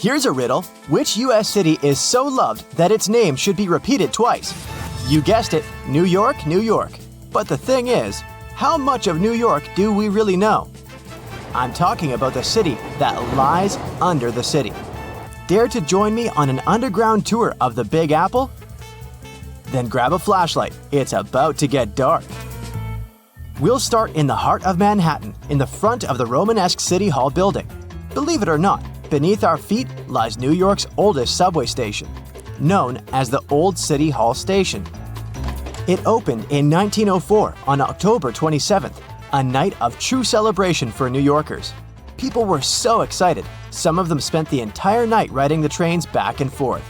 Here's a riddle. Which U.S. city is so loved that its name should be repeated twice? You guessed it, New York, New York. But the thing is, how much of New York do we really know? I'm talking about the city that lies under the city. Dare to join me on an underground tour of the Big Apple? Then grab a flashlight. It's about to get dark. We'll start in the heart of Manhattan, in the front of the Romanesque City Hall building. Believe it or not, beneath our feet lies New York's oldest subway station, known as the Old City Hall Station. It opened in 1904 on October 27th, a night of true celebration for New Yorkers. People were so excited, some of them spent the entire night riding the trains back and forth.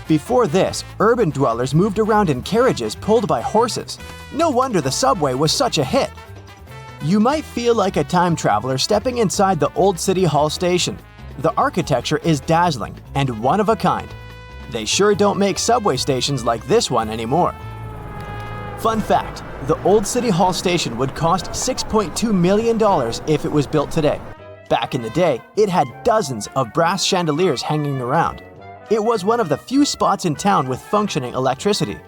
Before this, urban dwellers moved around in carriages pulled by horses. No wonder the subway was such a hit. You might feel like a time traveler stepping inside the Old City Hall Station. The architecture is dazzling and one of a kind. They sure don't make subway stations like this one anymore. Fun fact, the Old City Hall Station would cost $6.2 million if it was built today. Back in the day, it had dozens of brass chandeliers hanging around. It was one of the few spots in town with functioning electricity.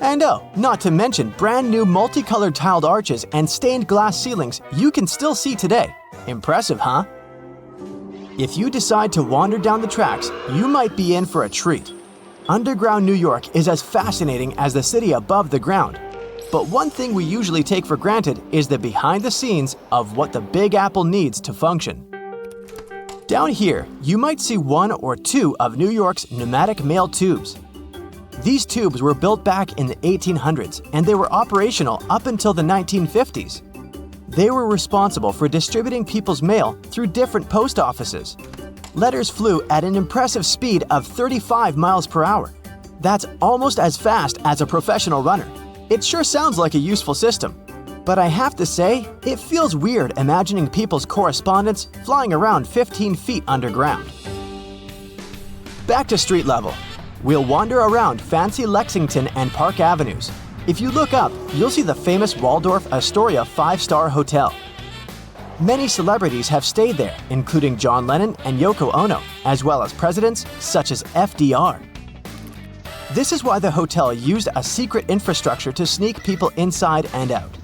And oh, not to mention brand new multicolored tiled arches and stained glass ceilings you can still see today. Impressive, huh? If you decide to wander down the tracks, you might be in for a treat. Underground New York is as fascinating as the city above the ground. But one thing we usually take for granted is the behind the scenes of what the Big Apple needs to function. Down here, you might see one or two of New York's pneumatic mail tubes. These tubes were built back in the 1800s and they were operational up until the 1950s. They were responsible for distributing people's mail through different post offices. Letters flew at an impressive speed of 35 miles per hour. That's almost as fast as a professional runner. It sure sounds like a useful system. But I have to say, it feels weird imagining people's correspondence flying around 15 feet underground. Back to street level. We'll wander around fancy Lexington and Park Avenues. If you look up, you'll see the famous Waldorf Astoria 5-star hotel. Many celebrities have stayed there, including John Lennon and Yoko Ono, as well as presidents such as FDR. This is why the hotel used a secret infrastructure to sneak people inside and out.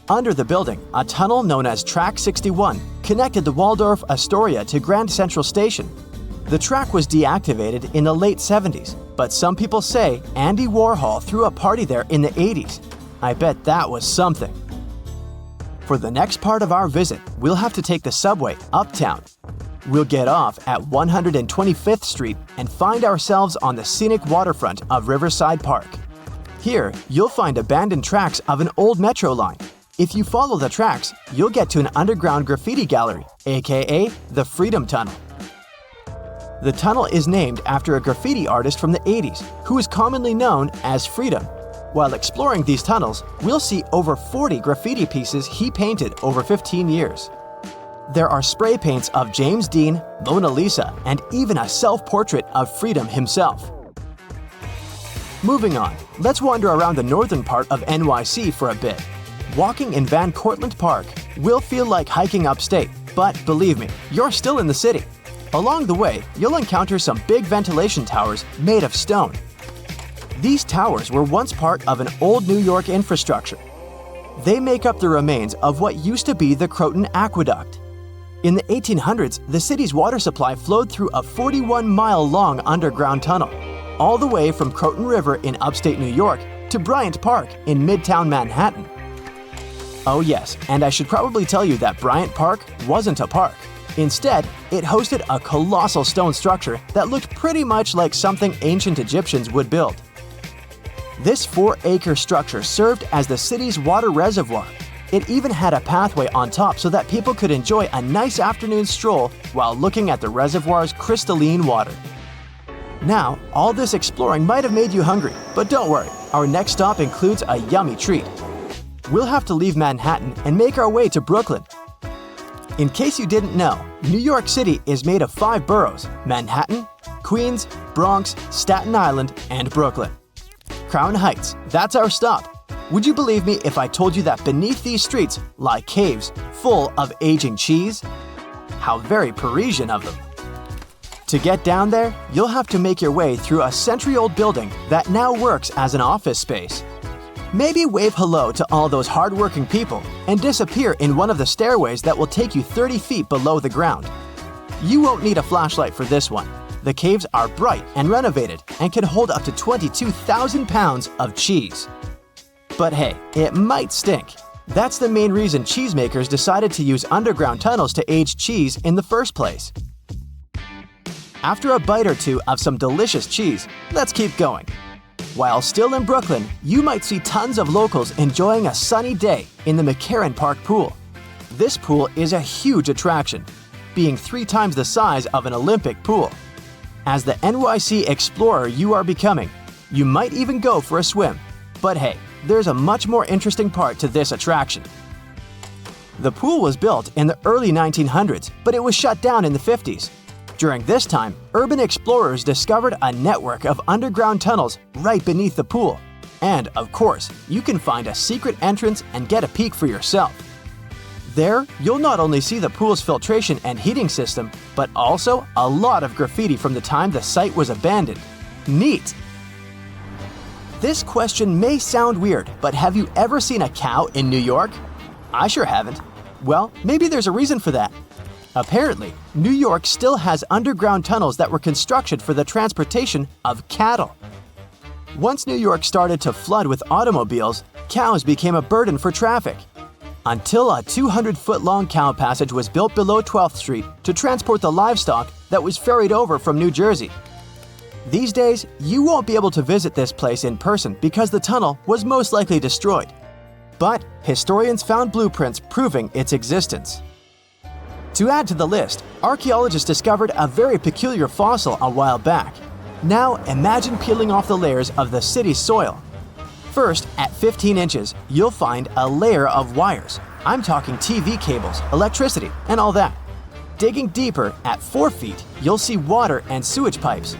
Under the building, a tunnel known as Track 61 connected the Waldorf Astoria to Grand Central Station. The track was deactivated in the late 70s, but some people say Andy Warhol threw a party there in the 80s. I bet that was something. For the next part of our visit, we'll have to take the subway uptown. We'll get off at 125th Street and find ourselves on the scenic waterfront of Riverside Park. Here, you'll find abandoned tracks of an old metro line. If you follow the tracks, you'll get to an underground graffiti gallery, aka the Freedom Tunnel. The tunnel is named after a graffiti artist from the 80s who is commonly known as Freedom. While exploring these tunnels, we'll see over 40 graffiti pieces he painted over 15 years. There are spray paints of James Dean, Mona Lisa, and even a self-portrait of Freedom himself. Moving on, let's wander around the northern part of NYC for a bit. Walking in Van Cortlandt Park will feel like hiking upstate, but believe me, you're still in the city. Along the way, you'll encounter some big ventilation towers made of stone. These towers were once part of an old New York infrastructure. They make up the remains of what used to be the Croton Aqueduct. In the 1800s, the city's water supply flowed through a 41-mile-long underground tunnel, all the way from Croton River in upstate New York to Bryant Park in Midtown Manhattan. Oh yes, and I should probably tell you that Bryant Park wasn't a park. Instead, it hosted a colossal stone structure that looked pretty much like something ancient Egyptians would build. This 4-acre structure served as the city's water reservoir. It even had a pathway on top so that people could enjoy a nice afternoon stroll while looking at the reservoir's crystalline water. Now, all this exploring might have made you hungry, but don't worry, our next stop includes a yummy treat. We'll have to leave Manhattan and make our way to Brooklyn. In case you didn't know, New York City is made of 5 boroughs: Manhattan, Queens, Bronx, Staten Island, and Brooklyn. Crown Heights, that's our stop. Would you believe me if I told you that beneath these streets lie caves full of aging cheese? How very Parisian of them. To get down there, you'll have to make your way through a century-old building that now works as an office space. Maybe wave hello to all those hard-working people and disappear in one of the stairways that will take you 30 feet below the ground. You won't need a flashlight for this one. The caves are bright and renovated and can hold up to 22,000 pounds of cheese. But hey, it might stink. That's the main reason cheesemakers decided to use underground tunnels to age cheese in the first place. After a bite or two of some delicious cheese, let's keep going. While still in Brooklyn, you might see tons of locals enjoying a sunny day in the McCarran Park pool. This pool is a huge attraction, being 3 times the size of an Olympic pool. As the NYC explorer you are becoming, you might even go for a swim. But hey, there's a much more interesting part to this attraction. The pool was built in the early 1900s, but it was shut down in the 50s. During this time, urban explorers discovered a network of underground tunnels right beneath the pool. And, of course, you can find a secret entrance and get a peek for yourself. There, you'll not only see the pool's filtration and heating system, but also a lot of graffiti from the time the site was abandoned. Neat! This question may sound weird, but have you ever seen a cow in New York? I sure haven't. Well, maybe there's a reason for that. Apparently, New York still has underground tunnels that were constructed for the transportation of cattle. Once New York started to flood with automobiles, cows became a burden for traffic. Until a 200-foot-long cow passage was built below 12th Street to transport the livestock that was ferried over from New Jersey. These days, you won't be able to visit this place in person because the tunnel was most likely destroyed. But historians found blueprints proving its existence. To add to the list, archaeologists discovered a very peculiar fossil a while back. Now imagine peeling off the layers of the city's soil. First, at 15 inches, you'll find a layer of wires. I'm talking TV cables, electricity, and all that. Digging deeper, at 4 feet, you'll see water and sewage pipes.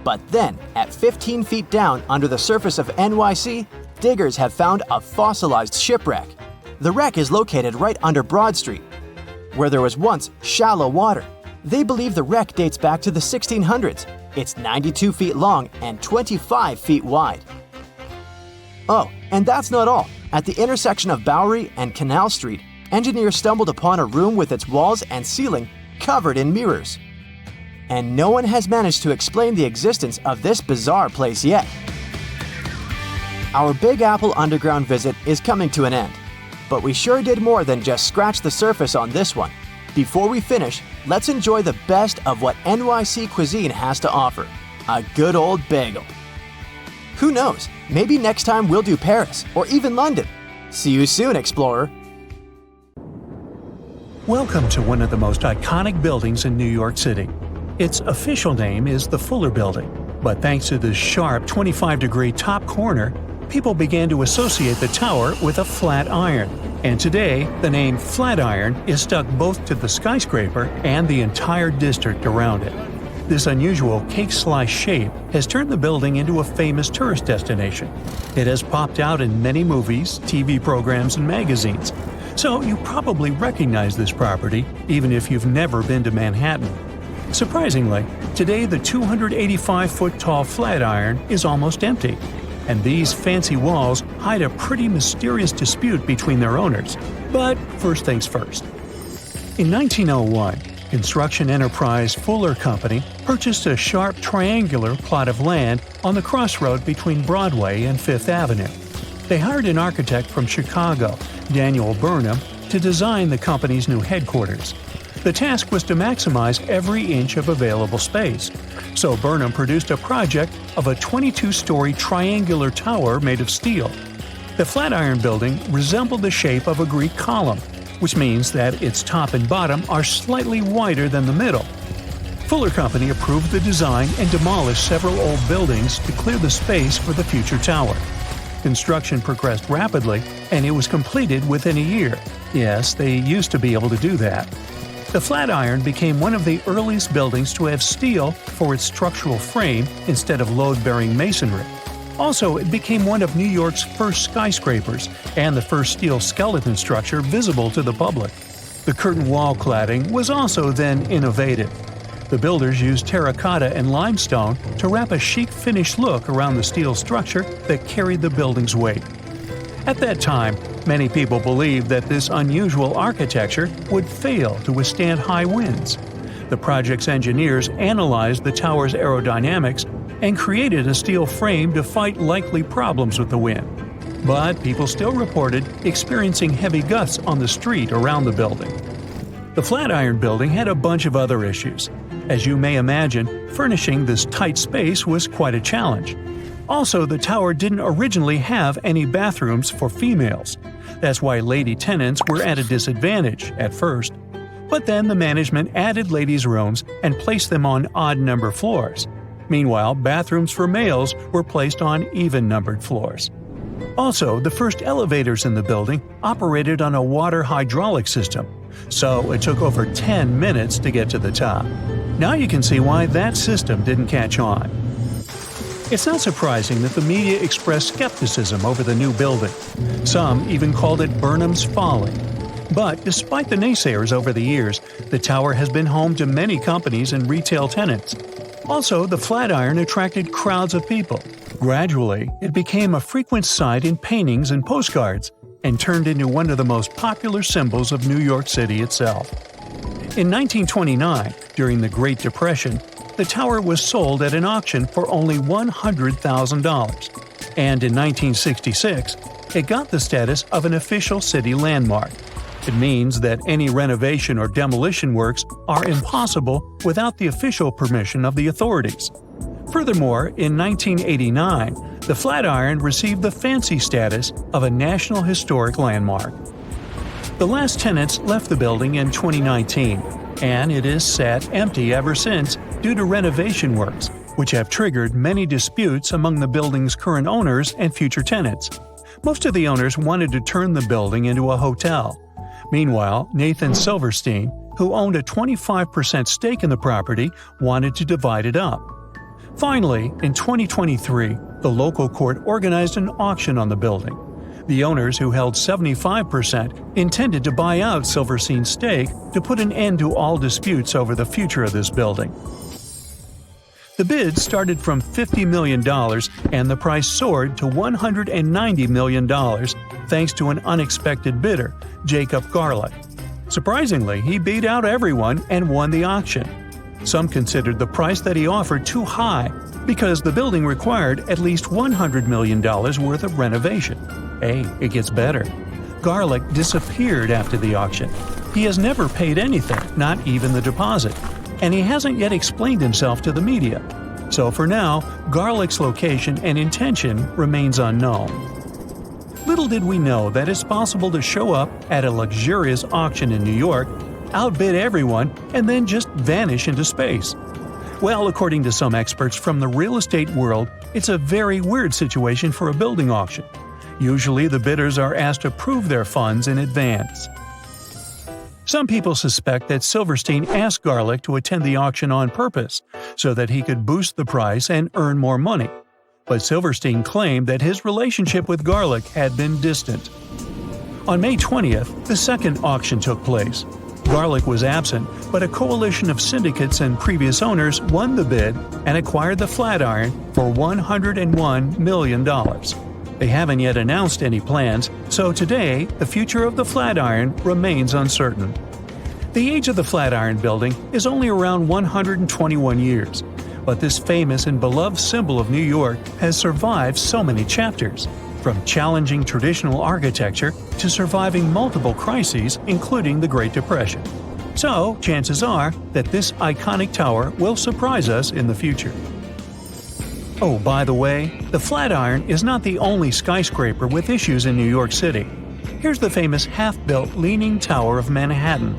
But then, at 15 feet down under the surface of NYC, diggers have found a fossilized shipwreck. The wreck is located right under Broad Street, where there was once shallow water. They believe the wreck dates back to the 1600s. It's 92 feet long and 25 feet wide. Oh, and that's not all. At the intersection of Bowery and Canal Street, engineers stumbled upon a room with its walls and ceiling covered in mirrors. And no one has managed to explain the existence of this bizarre place yet. Our Big Apple underground visit is coming to an end. But we sure did more than just scratch the surface on this one. Before we finish, let's enjoy the best of what NYC cuisine has to offer, a good old bagel. Who knows, maybe next time we'll do Paris or even London. See you soon, explorer. Welcome to one of the most iconic buildings in New York City. Its official name is the Fuller Building, but thanks to the sharp 25-degree top corner, people began to associate the tower with a flat iron, and today the name Flatiron is stuck both to the skyscraper and the entire district around it. This unusual cake-slice shape has turned the building into a famous tourist destination. It has popped out in many movies, TV programs, and magazines, so you probably recognize this property even if you've never been to Manhattan. Surprisingly, today the 285-foot-tall Flatiron is almost empty. And these fancy walls hide a pretty mysterious dispute between their owners. But first things first. In 1901, construction enterprise Fuller Company purchased a sharp triangular plot of land on the crossroad between Broadway and Fifth Avenue. They hired an architect from Chicago, Daniel Burnham, to design the company's new headquarters. The task was to maximize every inch of available space, so Burnham produced a project of a 22-story triangular tower made of steel. The Flatiron building resembled the shape of a Greek column, which means that its top and bottom are slightly wider than the middle. Fuller Company approved the design and demolished several old buildings to clear the space for the future tower. Construction progressed rapidly, and it was completed within a year. Yes, they used to be able to do that. The Flatiron became one of the earliest buildings to have steel for its structural frame instead of load-bearing masonry. Also, it became one of New York's first skyscrapers and the first steel skeleton structure visible to the public. The curtain wall cladding was also then innovative. The builders used terracotta and limestone to wrap a chic finish look around the steel structure that carried the building's weight. At that time, many people believed that this unusual architecture would fail to withstand high winds. The project's engineers analyzed the tower's aerodynamics and created a steel frame to fight likely problems with the wind. But people still reported experiencing heavy gusts on the street around the building. The Flatiron Building had a bunch of other issues. As you may imagine, furnishing this tight space was quite a challenge. Also, the tower didn't originally have any bathrooms for females. That's why lady tenants were at a disadvantage at first. But then the management added ladies' rooms and placed them on odd-number floors. Meanwhile, bathrooms for males were placed on even-numbered floors. Also, the first elevators in the building operated on a water hydraulic system, so it took over 10 minutes to get to the top. Now you can see why that system didn't catch on. It's not surprising that the media expressed skepticism over the new building. Some even called it Burnham's Folly. But despite the naysayers over the years, the tower has been home to many companies and retail tenants. Also, the Flatiron attracted crowds of people. Gradually, it became a frequent sight in paintings and postcards, and turned into one of the most popular symbols of New York City itself. In 1929, during the Great Depression, the tower was sold at an auction for only $100,000. And in 1966, it got the status of an official city landmark. It means that any renovation or demolition works are impossible without the official permission of the authorities. Furthermore, in 1989, the Flatiron received the fancy status of a National Historic Landmark. The last tenants left the building in 2019, and it is sat empty ever since due to renovation works, which have triggered many disputes among the building's current owners and future tenants. Most of the owners wanted to turn the building into a hotel. Meanwhile, Nathan Silverstein, who owned a 25% stake in the property, wanted to divide it up. Finally, in 2023, the local court organized an auction on the building. The owners, who held 75%, intended to buy out Silverstein's stake to put an end to all disputes over the future of this building. The bid started from $50 million and the price soared to $190 million thanks to an unexpected bidder, Jacob Garlick. Surprisingly, he beat out everyone and won the auction. Some considered the price that he offered too high because the building required at least $100 million worth of renovation. Hey, it gets better. Garlick disappeared after the auction. He has never paid anything, not even the deposit, and he hasn't yet explained himself to the media. So for now, Garlick's location and intention remains unknown. Little did we know that it's possible to show up at a luxurious auction in New York, outbid everyone, and then just vanish into space. Well, according to some experts from the real estate world, it's a very weird situation for a building auction. Usually the bidders are asked to prove their funds in advance. Some people suspect that Silverstein asked Garlick to attend the auction on purpose so that he could boost the price and earn more money. But Silverstein claimed that his relationship with Garlick had been distant. On May 20th, the second auction took place. Garlick was absent, but a coalition of syndicates and previous owners won the bid and acquired the Flatiron for $101 million. They haven't yet announced any plans, so today the future of the Flatiron remains uncertain. The age of the Flatiron Building is only around 121 years, but this famous and beloved symbol of New York has survived so many chapters, from challenging traditional architecture to surviving multiple crises, including the Great Depression. So, chances are that this iconic tower will surprise us in the future. Oh, by the way, the Flatiron is not the only skyscraper with issues in New York City. Here's the famous half-built Leaning Tower of Manhattan.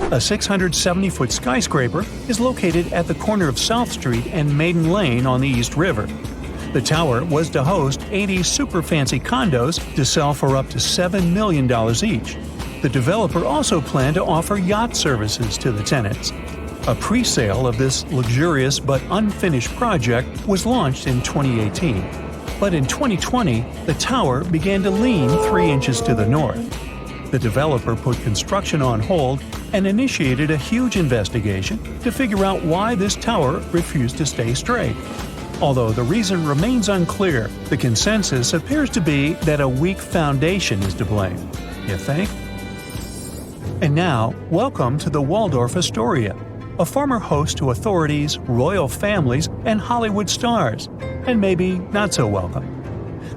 A 670-foot skyscraper is located at the corner of South Street and Maiden Lane on the East River. The tower was to host 80 super fancy condos to sell for up to $7 million each. The developer also planned to offer yacht services to the tenants. A pre-sale of this luxurious but unfinished project was launched in 2018. But in 2020, the tower began to lean 3 inches to the north. The developer put construction on hold and initiated a huge investigation to figure out why this tower refused to stay straight. Although the reason remains unclear, the consensus appears to be that a weak foundation is to blame. You think? And now, welcome to the Waldorf Astoria, a former host to authorities, royal families, and Hollywood stars, and maybe not so welcome.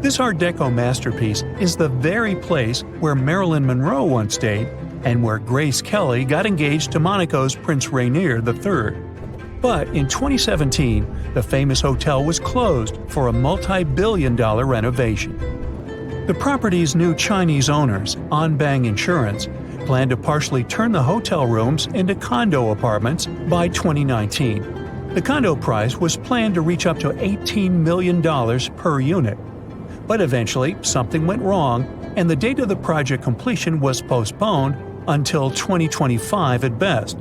This Art Deco masterpiece is the very place where Marilyn Monroe once stayed and where Grace Kelly got engaged to Monaco's Prince Rainier III. But in 2017, the famous hotel was closed for a multi-billion-dollar renovation. The property's new Chinese owners, Anbang Insurance, plan to partially turn the hotel rooms into condo apartments by 2019. The condo price was planned to reach up to $18 million per unit. But eventually, something went wrong, and the date of the project completion was postponed until 2025 at best.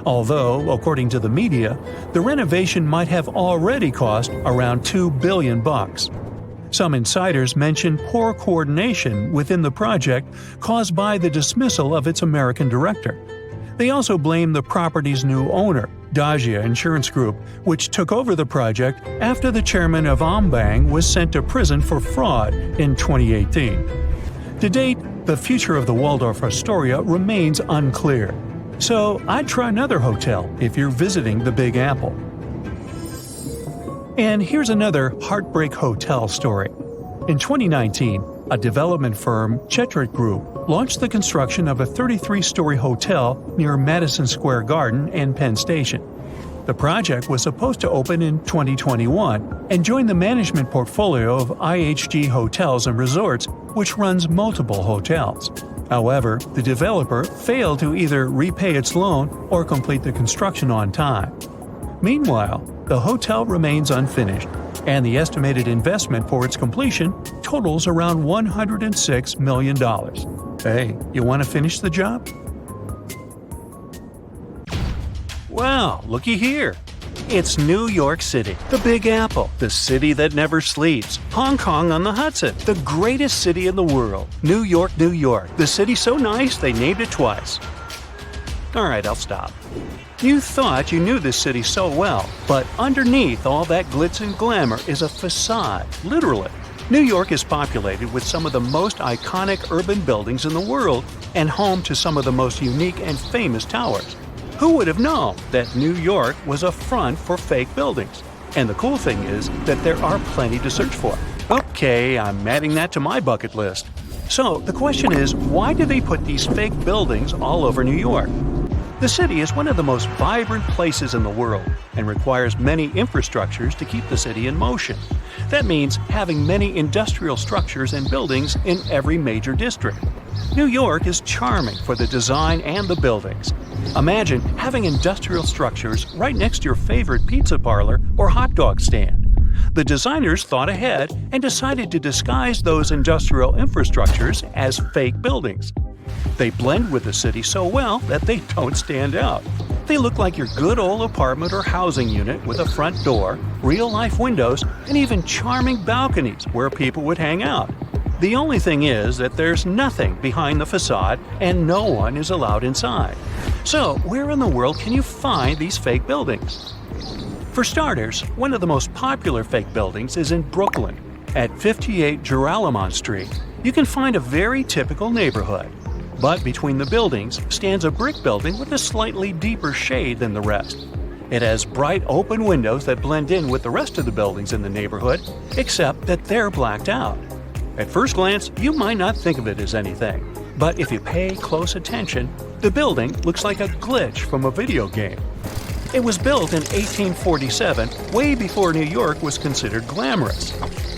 Although, according to the media, the renovation might have already cost around $2 billion. Some insiders mention poor coordination within the project caused by the dismissal of its American director. They also blame the property's new owner, Dajia Insurance Group, which took over the project after the chairman of Anbang was sent to prison for fraud in 2018. To date, the future of the Waldorf Astoria remains unclear. So I'd try another hotel if you're visiting the Big Apple. And here's another heartbreak hotel story. In 2019, a development firm, Chetrit Group, launched the construction of a 33-story hotel near Madison Square Garden and Penn Station. The project was supposed to open in 2021 and join the management portfolio of IHG Hotels and Resorts, which runs multiple hotels. However, the developer failed to either repay its loan or complete the construction on time. Meanwhile, the hotel remains unfinished, and the estimated investment for its completion totals around $106 million. Hey, you want to finish the job? Wow, looky here. It's New York City, the Big Apple, the city that never sleeps. Hong Kong on the Hudson, the greatest city in the world. New York, New York, the city so nice they named it twice. Alright, I'll stop. You thought you knew this city so well, but underneath all that glitz and glamour is a facade, literally. New York is populated with some of the most iconic urban buildings in the world and home to some of the most unique and famous towers. Who would have known that New York was a front for fake buildings? And the cool thing is that there are plenty to search for. Okay, I'm adding that to my bucket list. So the question is, why do they put these fake buildings all over New York? The city is one of the most vibrant places in the world and requires many infrastructures to keep the city in motion. That means having many industrial structures and buildings in every major district. New York is charming for the design and the buildings. Imagine having industrial structures right next to your favorite pizza parlor or hot dog stand. The designers thought ahead and decided to disguise those industrial infrastructures as fake buildings. They blend with the city so well that they don't stand out. They look like your good old apartment or housing unit with a front door, real-life windows, and even charming balconies where people would hang out. The only thing is that there's nothing behind the facade and no one is allowed inside. So, where in the world can you find these fake buildings? For starters, one of the most popular fake buildings is in Brooklyn. At 58 Joralemon Street, you can find a very typical neighborhood. But between the buildings stands a brick building with a slightly deeper shade than the rest. It has bright open windows that blend in with the rest of the buildings in the neighborhood, except that they're blacked out. At first glance, you might not think of it as anything, but if you pay close attention, the building looks like a glitch from a video game. It was built in 1847, way before New York was considered glamorous.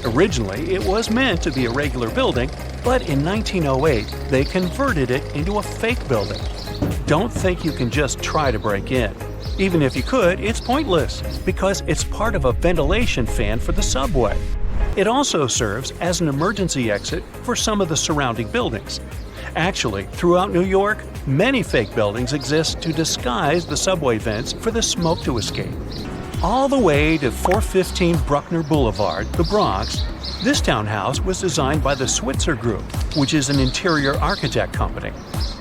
Originally, it was meant to be a regular building, but in 1908, they converted it into a fake building. Don't think you can just try to break in. Even if you could, it's pointless, because it's part of a ventilation fan for the subway. It also serves as an emergency exit for some of the surrounding buildings. Actually, throughout New York, many fake buildings exist to disguise the subway vents for the smoke to escape. All the way to 415 Bruckner Boulevard, the Bronx, This townhouse was designed by the Switzer Group, which is an interior architect company.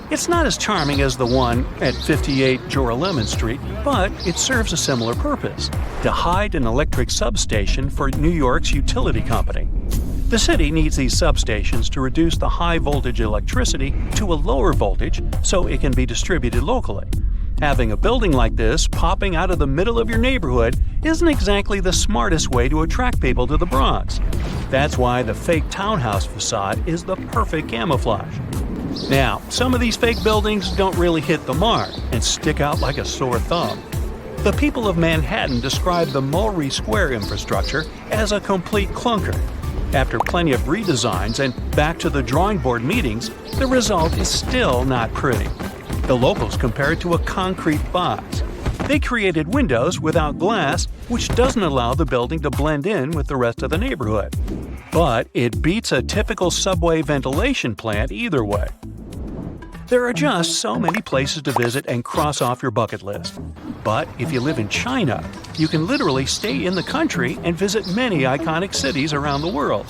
It's not as charming as the one at 58 Joralemon Street, but it serves a similar purpose: to hide an electric substation for New York's utility company. The city needs these substations to reduce the high-voltage electricity to a lower voltage so it can be distributed locally. Having a building like this popping out of the middle of your neighborhood isn't exactly the smartest way to attract people to the Bronx. That's why the fake townhouse facade is the perfect camouflage. Now, some of these fake buildings don't really hit the mark and stick out like a sore thumb. The people of Manhattan describe the Mulberry Square infrastructure as a complete clunker. After plenty of redesigns and back to the drawing board meetings, the result is still not pretty. The locals compare it to a concrete box. They created windows without glass, which doesn't allow the building to blend in with the rest of the neighborhood. But it beats a typical subway ventilation plant either way. There are just so many places to visit and cross off your bucket list. But if you live in China, you can literally stay in the country and visit many iconic cities around the world.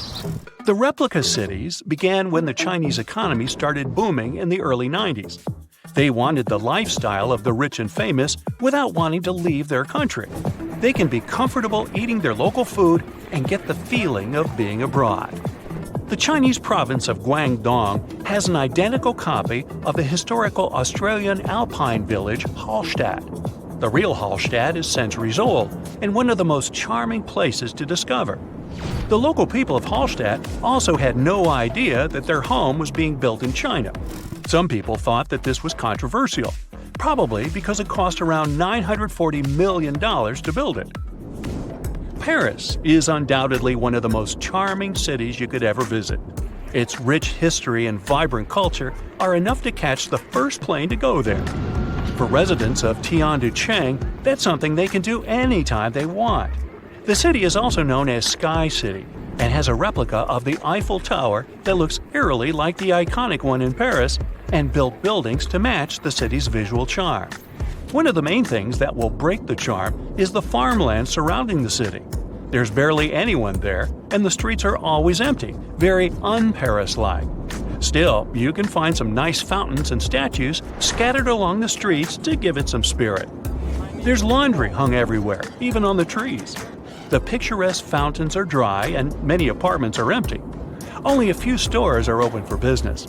The replica cities began when the Chinese economy started booming in the early 90s. They wanted the lifestyle of the rich and famous without wanting to leave their country. They can be comfortable eating their local food and get the feeling of being abroad. The Chinese province of Guangdong has an identical copy of the historical Australian alpine village Hallstatt. The real Hallstatt is centuries old and one of the most charming places to discover. The local people of Hallstatt also had no idea that their home was being built in China. Some people thought that this was controversial, probably because it cost around $940 million to build it. Paris is undoubtedly one of the most charming cities you could ever visit. Its rich history and vibrant culture are enough to catch the first plane to go there. For residents of Tianducheng, that's something they can do anytime they want. The city is also known as Sky City and has a replica of the Eiffel Tower that looks eerily like the iconic one in Paris and built buildings to match the city's visual charm. One of the main things that will break the charm is the farmland surrounding the city. There's barely anyone there, and the streets are always empty, very un-Paris-like. Still, you can find some nice fountains and statues scattered along the streets to give it some spirit. There's laundry hung everywhere, even on the trees. The picturesque fountains are dry and many apartments are empty. Only a few stores are open for business.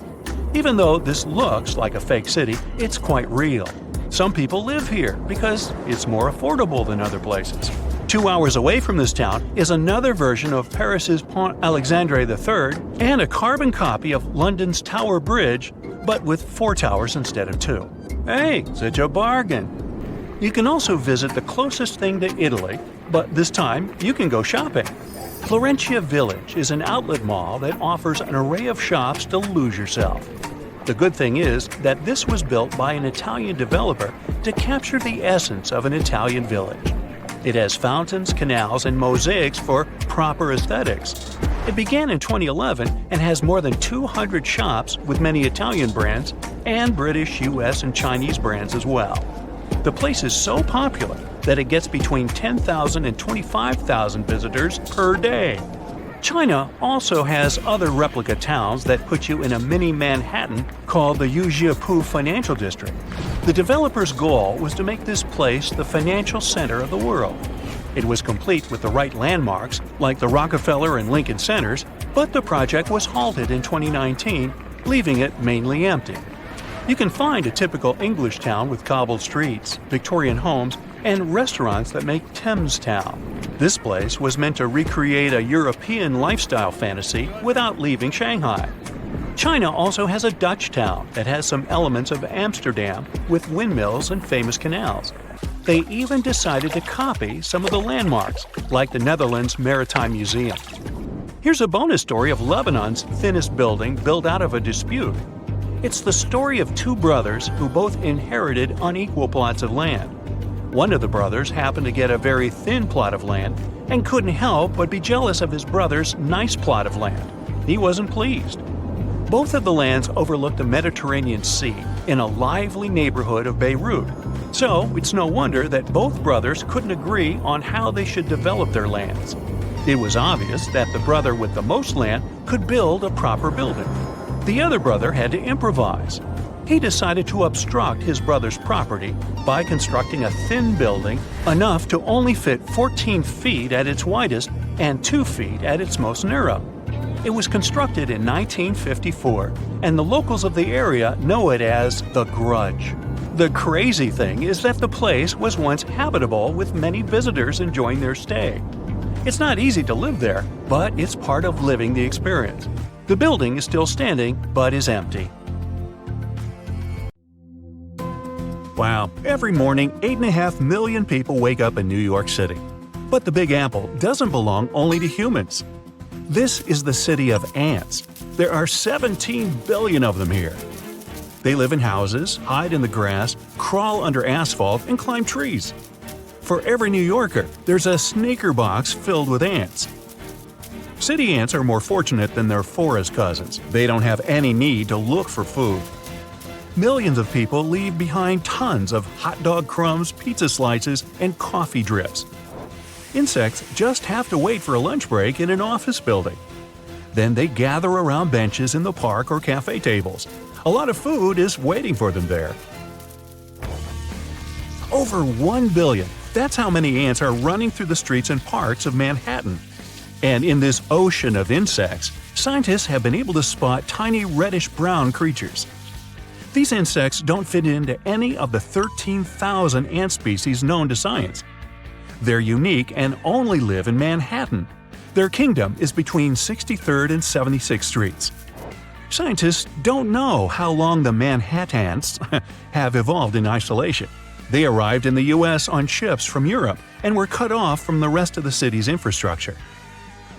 Even though this looks like a fake city, it's quite real. Some people live here because it's more affordable than other places. 2 hours away from this town is another version of Paris's Pont Alexandre III and a carbon copy of London's Tower Bridge, but with 4 towers instead of 2. Hey, such a bargain! You can also visit the closest thing to Italy, but this time you can go shopping. Florentia Village is an outlet mall that offers an array of shops to lose yourself. The good thing is that this was built by an Italian developer to capture the essence of an Italian village. It has fountains, canals, and mosaics for proper aesthetics. It began in 2011 and has more than 200 shops with many Italian brands and British, US, and Chinese brands as well. The place is so popular that it gets between 10,000 and 25,000 visitors per day. China also has other replica towns that put you in a mini Manhattan called the Yujiapu Financial District. The developer's goal was to make this place the financial center of the world. It was complete with the right landmarks, like the Rockefeller and Lincoln Centers, but the project was halted in 2019, leaving it mainly empty. You can find a typical English town with cobbled streets, Victorian homes, and restaurants that make Thames Town. This place was meant to recreate a European lifestyle fantasy without leaving Shanghai. China also has a Dutch town that has some elements of Amsterdam with windmills and famous canals. They even decided to copy some of the landmarks, like the Netherlands Maritime Museum. Here's a bonus story of Lebanon's thinnest building built out of a dispute. It's the story of 2 brothers who both inherited unequal plots of land. One of the brothers happened to get a very thin plot of land and couldn't help but be jealous of his brother's nice plot of land. He wasn't pleased. Both of the lands overlooked the Mediterranean Sea in a lively neighborhood of Beirut. So it's no wonder that both brothers couldn't agree on how they should develop their lands. It was obvious that the brother with the most land could build a proper building. The other brother had to improvise. He decided to obstruct his brother's property by constructing a thin building enough to only fit 14 feet at its widest and 2 feet at its most narrow. It was constructed in 1954, and the locals of the area know it as the Grudge. The crazy thing is that the place was once habitable with many visitors enjoying their stay. It's not easy to live there, but it's part of living the experience. The building is still standing, but is empty. Wow, every morning 8.5 million people wake up in New York City. But the Big Apple doesn't belong only to humans. This is the city of ants. There are 17 billion of them here. They live in houses, hide in the grass, crawl under asphalt, and climb trees. For every New Yorker, there's a sneaker box filled with ants. City ants are more fortunate than their forest cousins. They don't have any need to look for food. Millions of people leave behind tons of hot dog crumbs, pizza slices, and coffee drips. Insects just have to wait for a lunch break in an office building. Then they gather around benches in the park or cafe tables. A lot of food is waiting for them there. Over 1 billion. That's how many ants are running through the streets and parks of Manhattan. And in this ocean of insects, scientists have been able to spot tiny reddish-brown creatures. These insects don't fit into any of the 13,000 ant species known to science. They're unique and only live in Manhattan. Their kingdom is between 63rd and 76th Streets. Scientists don't know how long the Manhattans have evolved in isolation. They arrived in the U.S. on ships from Europe and were cut off from the rest of the city's infrastructure.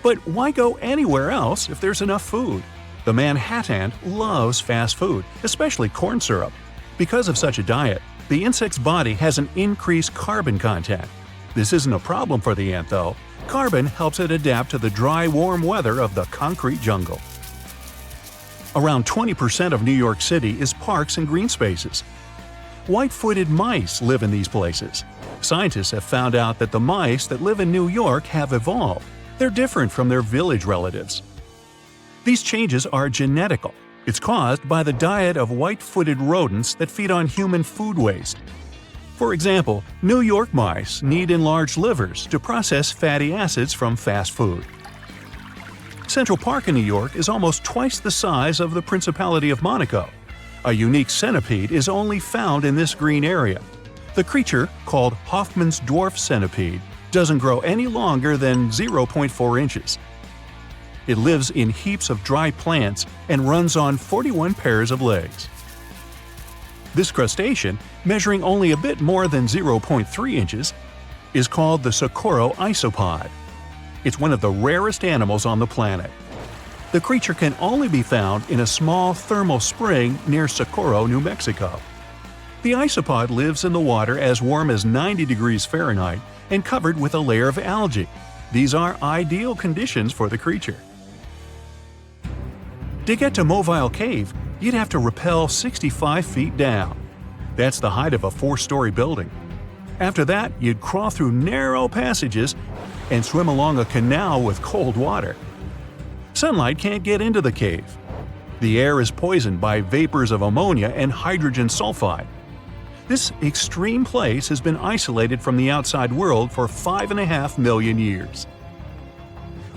But why go anywhere else if there's enough food? The Manhattan loves fast food, especially corn syrup. Because of such a diet, the insect's body has an increased carbon content. This isn't a problem for the ant, though. Carbon helps it adapt to the dry, warm weather of the concrete jungle. Around 20% of New York City is parks and green spaces. White-footed mice live in these places. Scientists have found out that the mice that live in New York have evolved. They're different from their village relatives. These changes are genetical. It's caused by the diet of white-footed rodents that feed on human food waste. For example, New York mice need enlarged livers to process fatty acids from fast food. Central Park in New York is almost twice the size of the Principality of Monaco. A unique centipede is only found in this green area. The creature, called Hoffman's dwarf centipede, doesn't grow any longer than 0.4 inches. It lives in heaps of dry plants and runs on 41 pairs of legs. This crustacean, measuring only a bit more than 0.3 inches, is called the Socorro isopod. It's one of the rarest animals on the planet. The creature can only be found in a small thermal spring near Socorro, New Mexico. The isopod lives in the water as warm as 90 degrees Fahrenheit and covered with a layer of algae. These are ideal conditions for the creature. To get to Mobile Cave, you'd have to rappel 65 feet down. That's the height of a 4-story building. After that, you'd crawl through narrow passages and swim along a canal with cold water. Sunlight can't get into the cave. The air is poisoned by vapors of ammonia and hydrogen sulfide. This extreme place has been isolated from the outside world for 5.5 million years.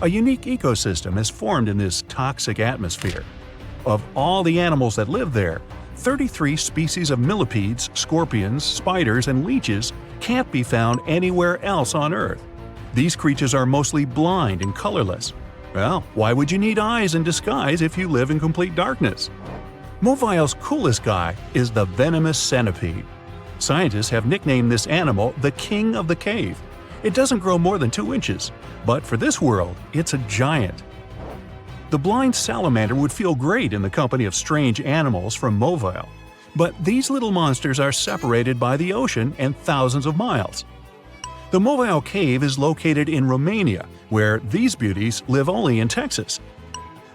A unique ecosystem has formed in this toxic atmosphere. Of all the animals that live there, 33 species of millipedes, scorpions, spiders, and leeches can't be found anywhere else on Earth. These creatures are mostly blind and colorless. Well, why would you need eyes and disguise if you live in complete darkness? Mobile's coolest guy is the venomous centipede. Scientists have nicknamed this animal the King of the Cave. It doesn't grow more than 2 inches, but for this world, it's a giant. The blind salamander would feel great in the company of strange animals from Mobile, but these little monsters are separated by the ocean and thousands of miles. The Mobile Cave is located in Romania, where these beauties live only in Texas.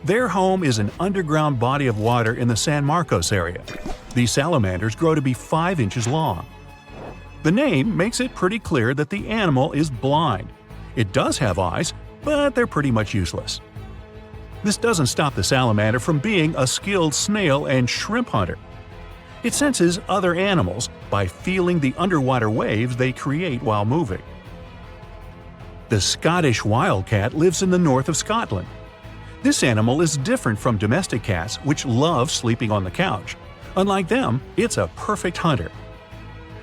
Their home is an underground body of water in the San Marcos area. These salamanders grow to be 5 inches long. The name makes it pretty clear that the animal is blind. It does have eyes, but they're pretty much useless. This doesn't stop the salamander from being a skilled snail and shrimp hunter. It senses other animals by feeling the underwater waves they create while moving. The Scottish wildcat lives in the north of Scotland. This animal is different from domestic cats, which love sleeping on the couch. Unlike them, it's a perfect hunter.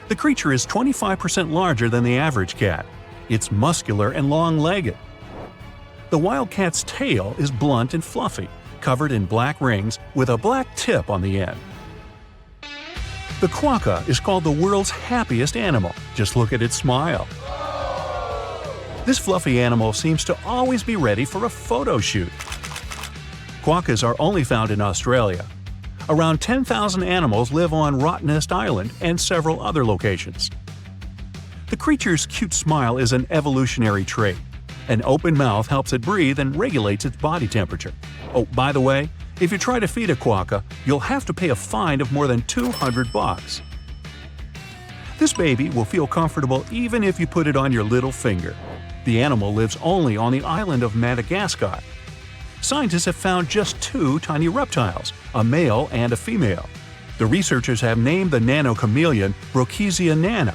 The creature is 25% larger than the average cat. It's muscular and long-legged. The wildcat's tail is blunt and fluffy, covered in black rings with a black tip on the end. The quokka is called the world's happiest animal. Just look at its smile. This fluffy animal seems to always be ready for a photo shoot. Quokkas are only found in Australia. Around 10,000 animals live on Rottnest Island and several other locations. The creature's cute smile is an evolutionary trait. An open mouth helps it breathe and regulates its body temperature. Oh, by the way, if you try to feed a quokka, you'll have to pay a fine of more than $200. This baby will feel comfortable even if you put it on your little finger. The animal lives only on the island of Madagascar. Scientists have found just 2 tiny reptiles, a male and a female. The researchers have named the nano-chameleon Brookesia nana.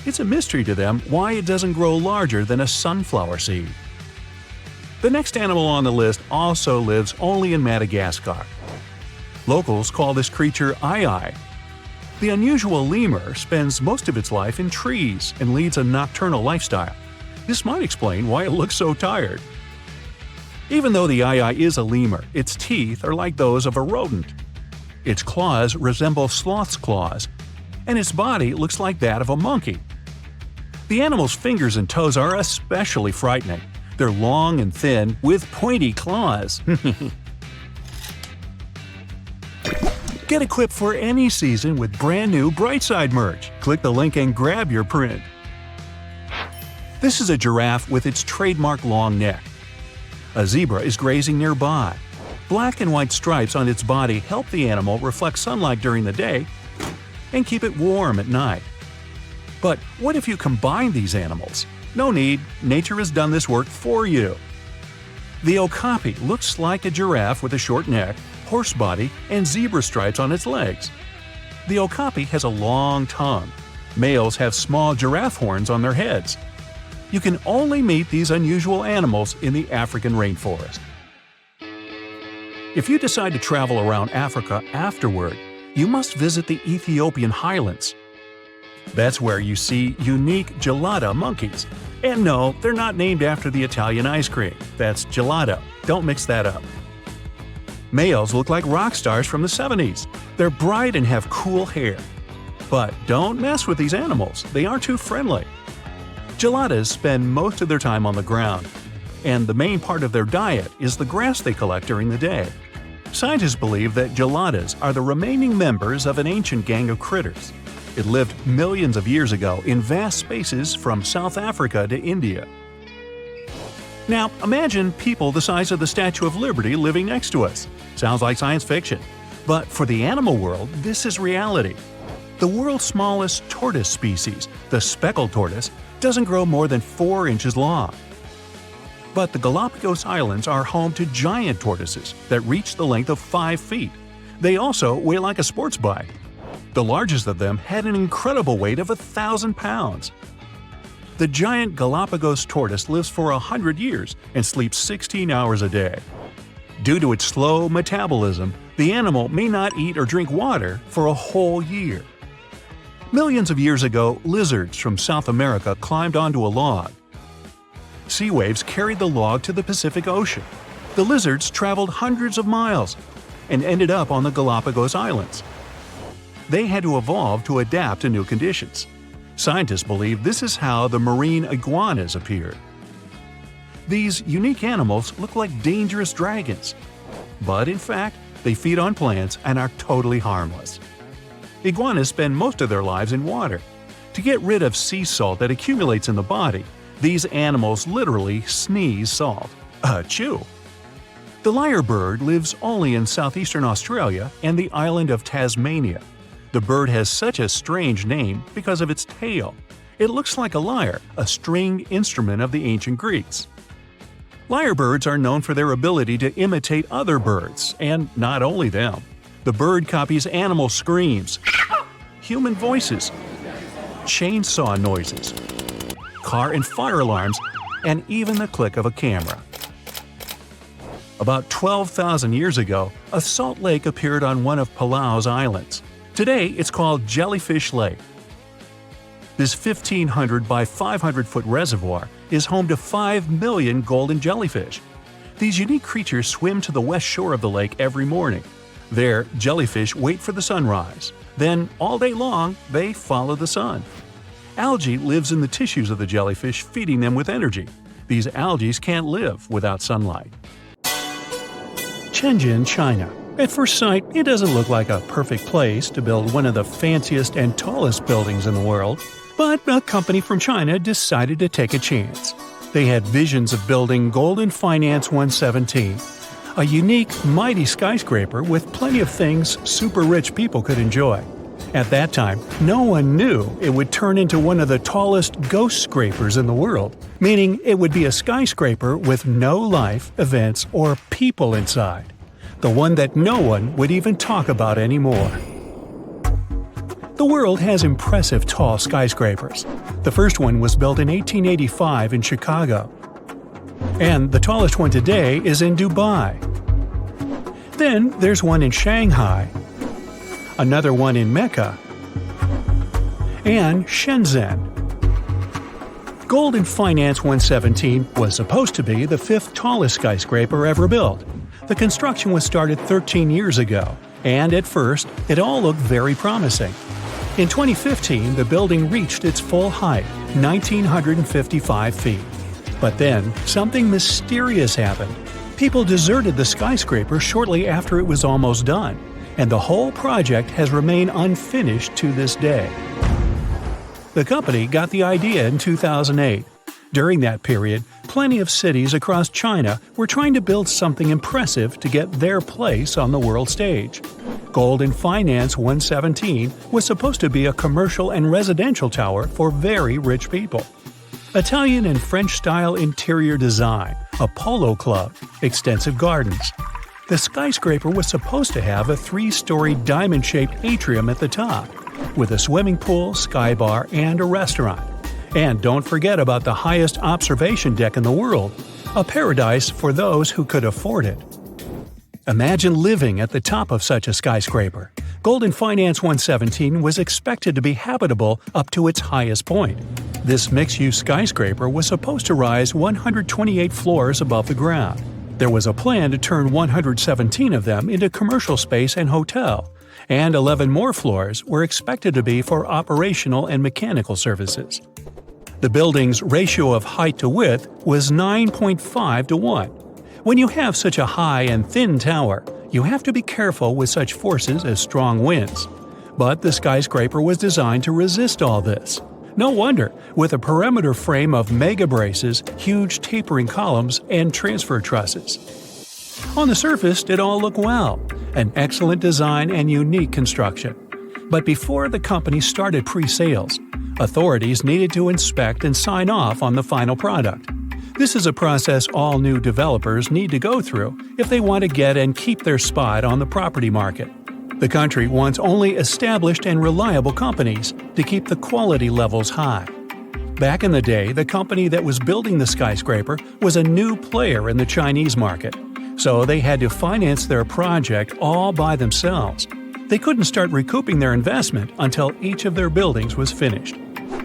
It's a mystery to them why it doesn't grow larger than a sunflower seed. The next animal on the list also lives only in Madagascar. Locals call this creature Ai. The unusual lemur spends most of its life in trees and leads a nocturnal lifestyle. This might explain why it looks so tired. Even though the Ai is a lemur, its teeth are like those of a rodent. Its claws resemble sloth's claws, and its body looks like that of a monkey. The animal's fingers and toes are especially frightening. They're long and thin, with pointy claws. Get equipped for any season with brand new Brightside merch. Click the link and grab your print. This is a giraffe with its trademark long neck. A zebra is grazing nearby. Black and white stripes on its body help the animal reflect sunlight during the day and keep it warm at night. But what if you combine these animals? No need, nature has done this work for you. The okapi looks like a giraffe with a short neck, horse body, and zebra stripes on its legs. The okapi has a long tongue. Males have small giraffe horns on their heads. You can only meet these unusual animals in the African rainforest. If you decide to travel around Africa afterward, you must visit the Ethiopian highlands. That's where you see unique gelada monkeys. And no, they're not named after the Italian ice cream. That's gelato. Don't mix that up. Males look like rock stars from the 70s. They're bright and have cool hair. But don't mess with these animals. They aren't too friendly. Geladas spend most of their time on the ground, and the main part of their diet is the grass they collect during the day. Scientists believe that geladas are the remaining members of an ancient gang of critters. It lived millions of years ago in vast spaces from South Africa to India. Now, imagine people the size of the Statue of Liberty living next to us. Sounds like science fiction. But for the animal world, this is reality. The world's smallest tortoise species, the speckled tortoise, doesn't grow more than 4 inches long. But the Galapagos Islands are home to giant tortoises that reach the length of 5 feet. They also weigh like a sports bike. The largest of them had an incredible weight of 1,000 pounds. The giant Galapagos tortoise lives for 100 years and sleeps 16 hours a day. Due to its slow metabolism, the animal may not eat or drink water for a whole year. Millions of years ago, lizards from South America climbed onto a log. Sea waves carried the log to the Pacific Ocean. The lizards traveled hundreds of miles and ended up on the Galapagos Islands. They had to evolve to adapt to new conditions. Scientists believe this is how the marine iguanas appeared. These unique animals look like dangerous dragons, but in fact, they feed on plants and are totally harmless. Iguanas spend most of their lives in water. To get rid of sea salt that accumulates in the body, these animals literally sneeze salt. Achoo! The lyrebird lives only in southeastern Australia and the island of Tasmania. The bird has such a strange name because of its tail. It looks like a lyre, a stringed instrument of the ancient Greeks. Lyrebirds are known for their ability to imitate other birds, and not only them. The bird copies animal screams, human voices, chainsaw noises, car and fire alarms, and even the click of a camera. About 12,000 years ago, a salt lake appeared on one of Palau's islands. Today, it's called Jellyfish Lake. This 1,500 by 500-foot reservoir is home to 5 million golden jellyfish. These unique creatures swim to the west shore of the lake every morning. There, jellyfish wait for the sunrise. Then, all day long, they follow the sun. Algae lives in the tissues of the jellyfish, feeding them with energy. These algae can't live without sunlight. Shenzhen, China. At first sight, it doesn't look like a perfect place to build one of the fanciest and tallest buildings in the world, but a company from China decided to take a chance. They had visions of building Golden Finance 117, a unique, mighty skyscraper with plenty of things super rich people could enjoy. At that time, no one knew it would turn into one of the tallest ghost scrapers in the world, meaning it would be a skyscraper with no life, events, or people inside. The one that no one would even talk about anymore. The world has impressive tall skyscrapers. The first one was built in 1885 in Chicago. And the tallest one today is in Dubai. Then there's one in Shanghai, another one in Mecca, and Shenzhen. Golden Finance 117 was supposed to be the 5th tallest skyscraper ever built. The construction was started 13 years ago, and at first, it all looked very promising. In 2015, the building reached its full height, 1,955 feet. But then, something mysterious happened. People deserted the skyscraper shortly after it was almost done, and the whole project has remained unfinished to this day. The company got the idea in 2008. During that period, plenty of cities across China were trying to build something impressive to get their place on the world stage. Golden Finance 117 was supposed to be a commercial and residential tower for very rich people. Italian and French-style interior design, a polo club, extensive gardens. The skyscraper was supposed to have a 3-story diamond-shaped atrium at the top, with a swimming pool, sky bar, and a restaurant. And don't forget about the highest observation deck in the world, a paradise for those who could afford it. Imagine living at the top of such a skyscraper. Golden Finance 117 was expected to be habitable up to its highest point. This mixed-use skyscraper was supposed to rise 128 floors above the ground. There was a plan to turn 117 of them into commercial space and hotel, and 11 more floors were expected to be for operational and mechanical services. The building's ratio of height to width was 9.5 to 1. When you have such a high and thin tower, you have to be careful with such forces as strong winds. But the skyscraper was designed to resist all this. No wonder, with a perimeter frame of mega braces, huge tapering columns, and transfer trusses. On the surface, it all looked well, an excellent design and unique construction. But before the company started pre-sales, authorities needed to inspect and sign off on the final product. This is a process all new developers need to go through if they want to get and keep their spot on the property market. The country wants only established and reliable companies to keep the quality levels high. Back in the day, the company that was building the skyscraper was a new player in the Chinese market, so they had to finance their project all by themselves. They couldn't start recouping their investment until each of their buildings was finished.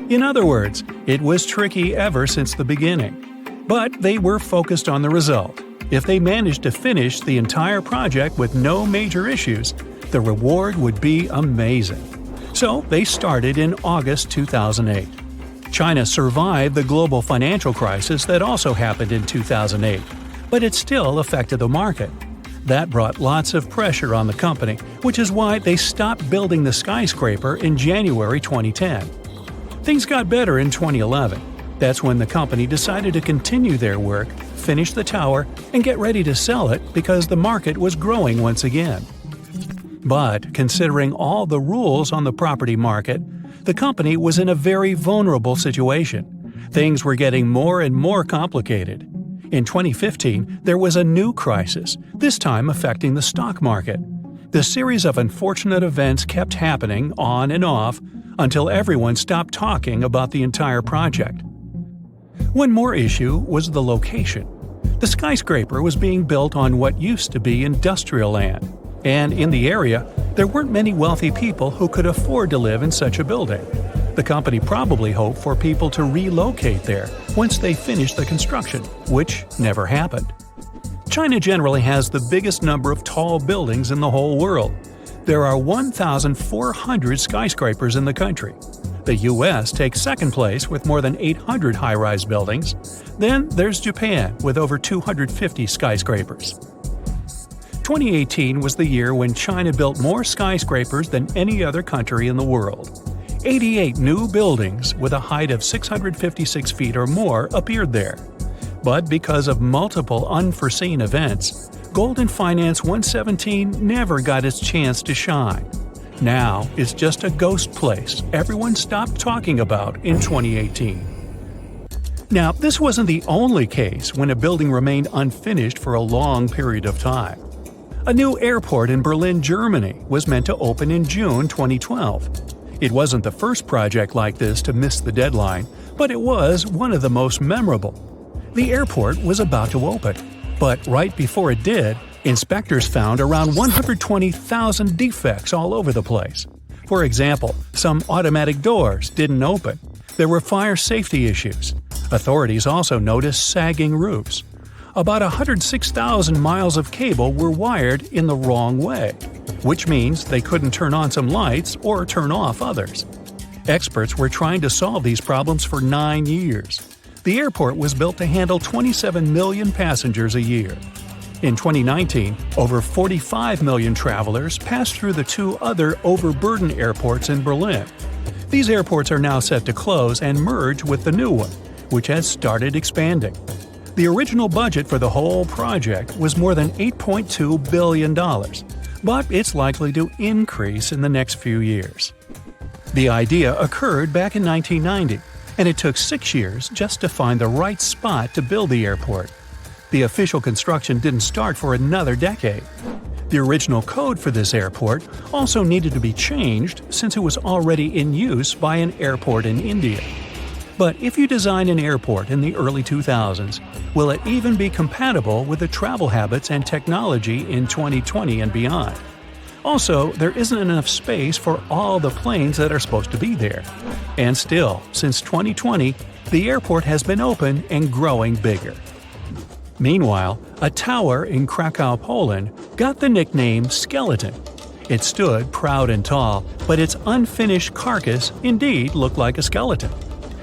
In other words, it was tricky ever since the beginning. But they were focused on the result. If they managed to finish the entire project with no major issues, the reward would be amazing. So they started in August 2008. China survived the global financial crisis that also happened in 2008, but it still affected the market. That brought lots of pressure on the company, which is why they stopped building the skyscraper in January 2010. Things got better in 2011. That's when the company decided to continue their work, finish the tower, and get ready to sell it because the market was growing once again. But considering all the rules on the property market, the company was in a very vulnerable situation. Things were getting more and more complicated. In 2015, there was a new crisis, this time affecting the stock market. The series of unfortunate events kept happening on and off until everyone stopped talking about the entire project. One more issue was the location. The skyscraper was being built on what used to be industrial land, and in the area, there weren't many wealthy people who could afford to live in such a building. The company probably hoped for people to relocate there once they finished the construction, which never happened. China generally has the biggest number of tall buildings in the whole world. There are 1,400 skyscrapers in the country. The US takes second place with more than 800 high-rise buildings. Then there's Japan with over 250 skyscrapers. 2018 was the year when China built more skyscrapers than any other country in the world. 88 new buildings with a height of 656 feet or more appeared there. But because of multiple unforeseen events, Golden Finance 117 never got its chance to shine. Now it's just a ghost place everyone stopped talking about in 2018. Now, this wasn't the only case when a building remained unfinished for a long period of time. A new airport in Berlin, Germany was meant to open in June 2012. It wasn't the first project like this to miss the deadline, but it was one of the most memorable. The airport was about to open, but right before it did, inspectors found around 120,000 defects all over the place. For example, some automatic doors didn't open. There were fire safety issues. Authorities also noticed sagging roofs. About 106,000 miles of cable were wired in the wrong way, which means they couldn't turn on some lights or turn off others. Experts were trying to solve these problems for 9 years. The airport was built to handle 27 million passengers a year. In 2019, over 45 million travelers passed through the two other overburdened airports in Berlin. These airports are now set to close and merge with the new one, which has started expanding. The original budget for the whole project was more than $8.2 billion, but it's likely to increase in the next few years. The idea occurred back in 1990, and it took 6 years just to find the right spot to build the airport. The official construction didn't start for another decade. The original code for this airport also needed to be changed since it was already in use by an airport in India. But if you design an airport in the early 2000s, will it even be compatible with the travel habits and technology in 2020 and beyond? Also, there isn't enough space for all the planes that are supposed to be there. And still, since 2020, the airport has been open and growing bigger. Meanwhile, a tower in Krakow, Poland, got the nickname Skeleton. It stood proud and tall, but its unfinished carcass indeed looked like a skeleton.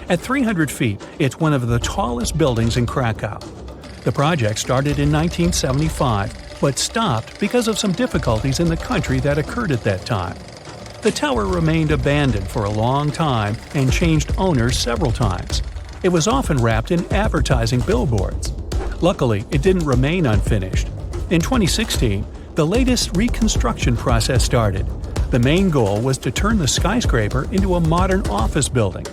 At 300 feet, it's one of the tallest buildings in Krakow. The project started in 1975, but stopped because of some difficulties in the country that occurred at that time. The tower remained abandoned for a long time and changed owners several times. It was often wrapped in advertising billboards. Luckily, it didn't remain unfinished. In 2016, the latest reconstruction process started. The main goal was to turn the skyscraper into a modern office building.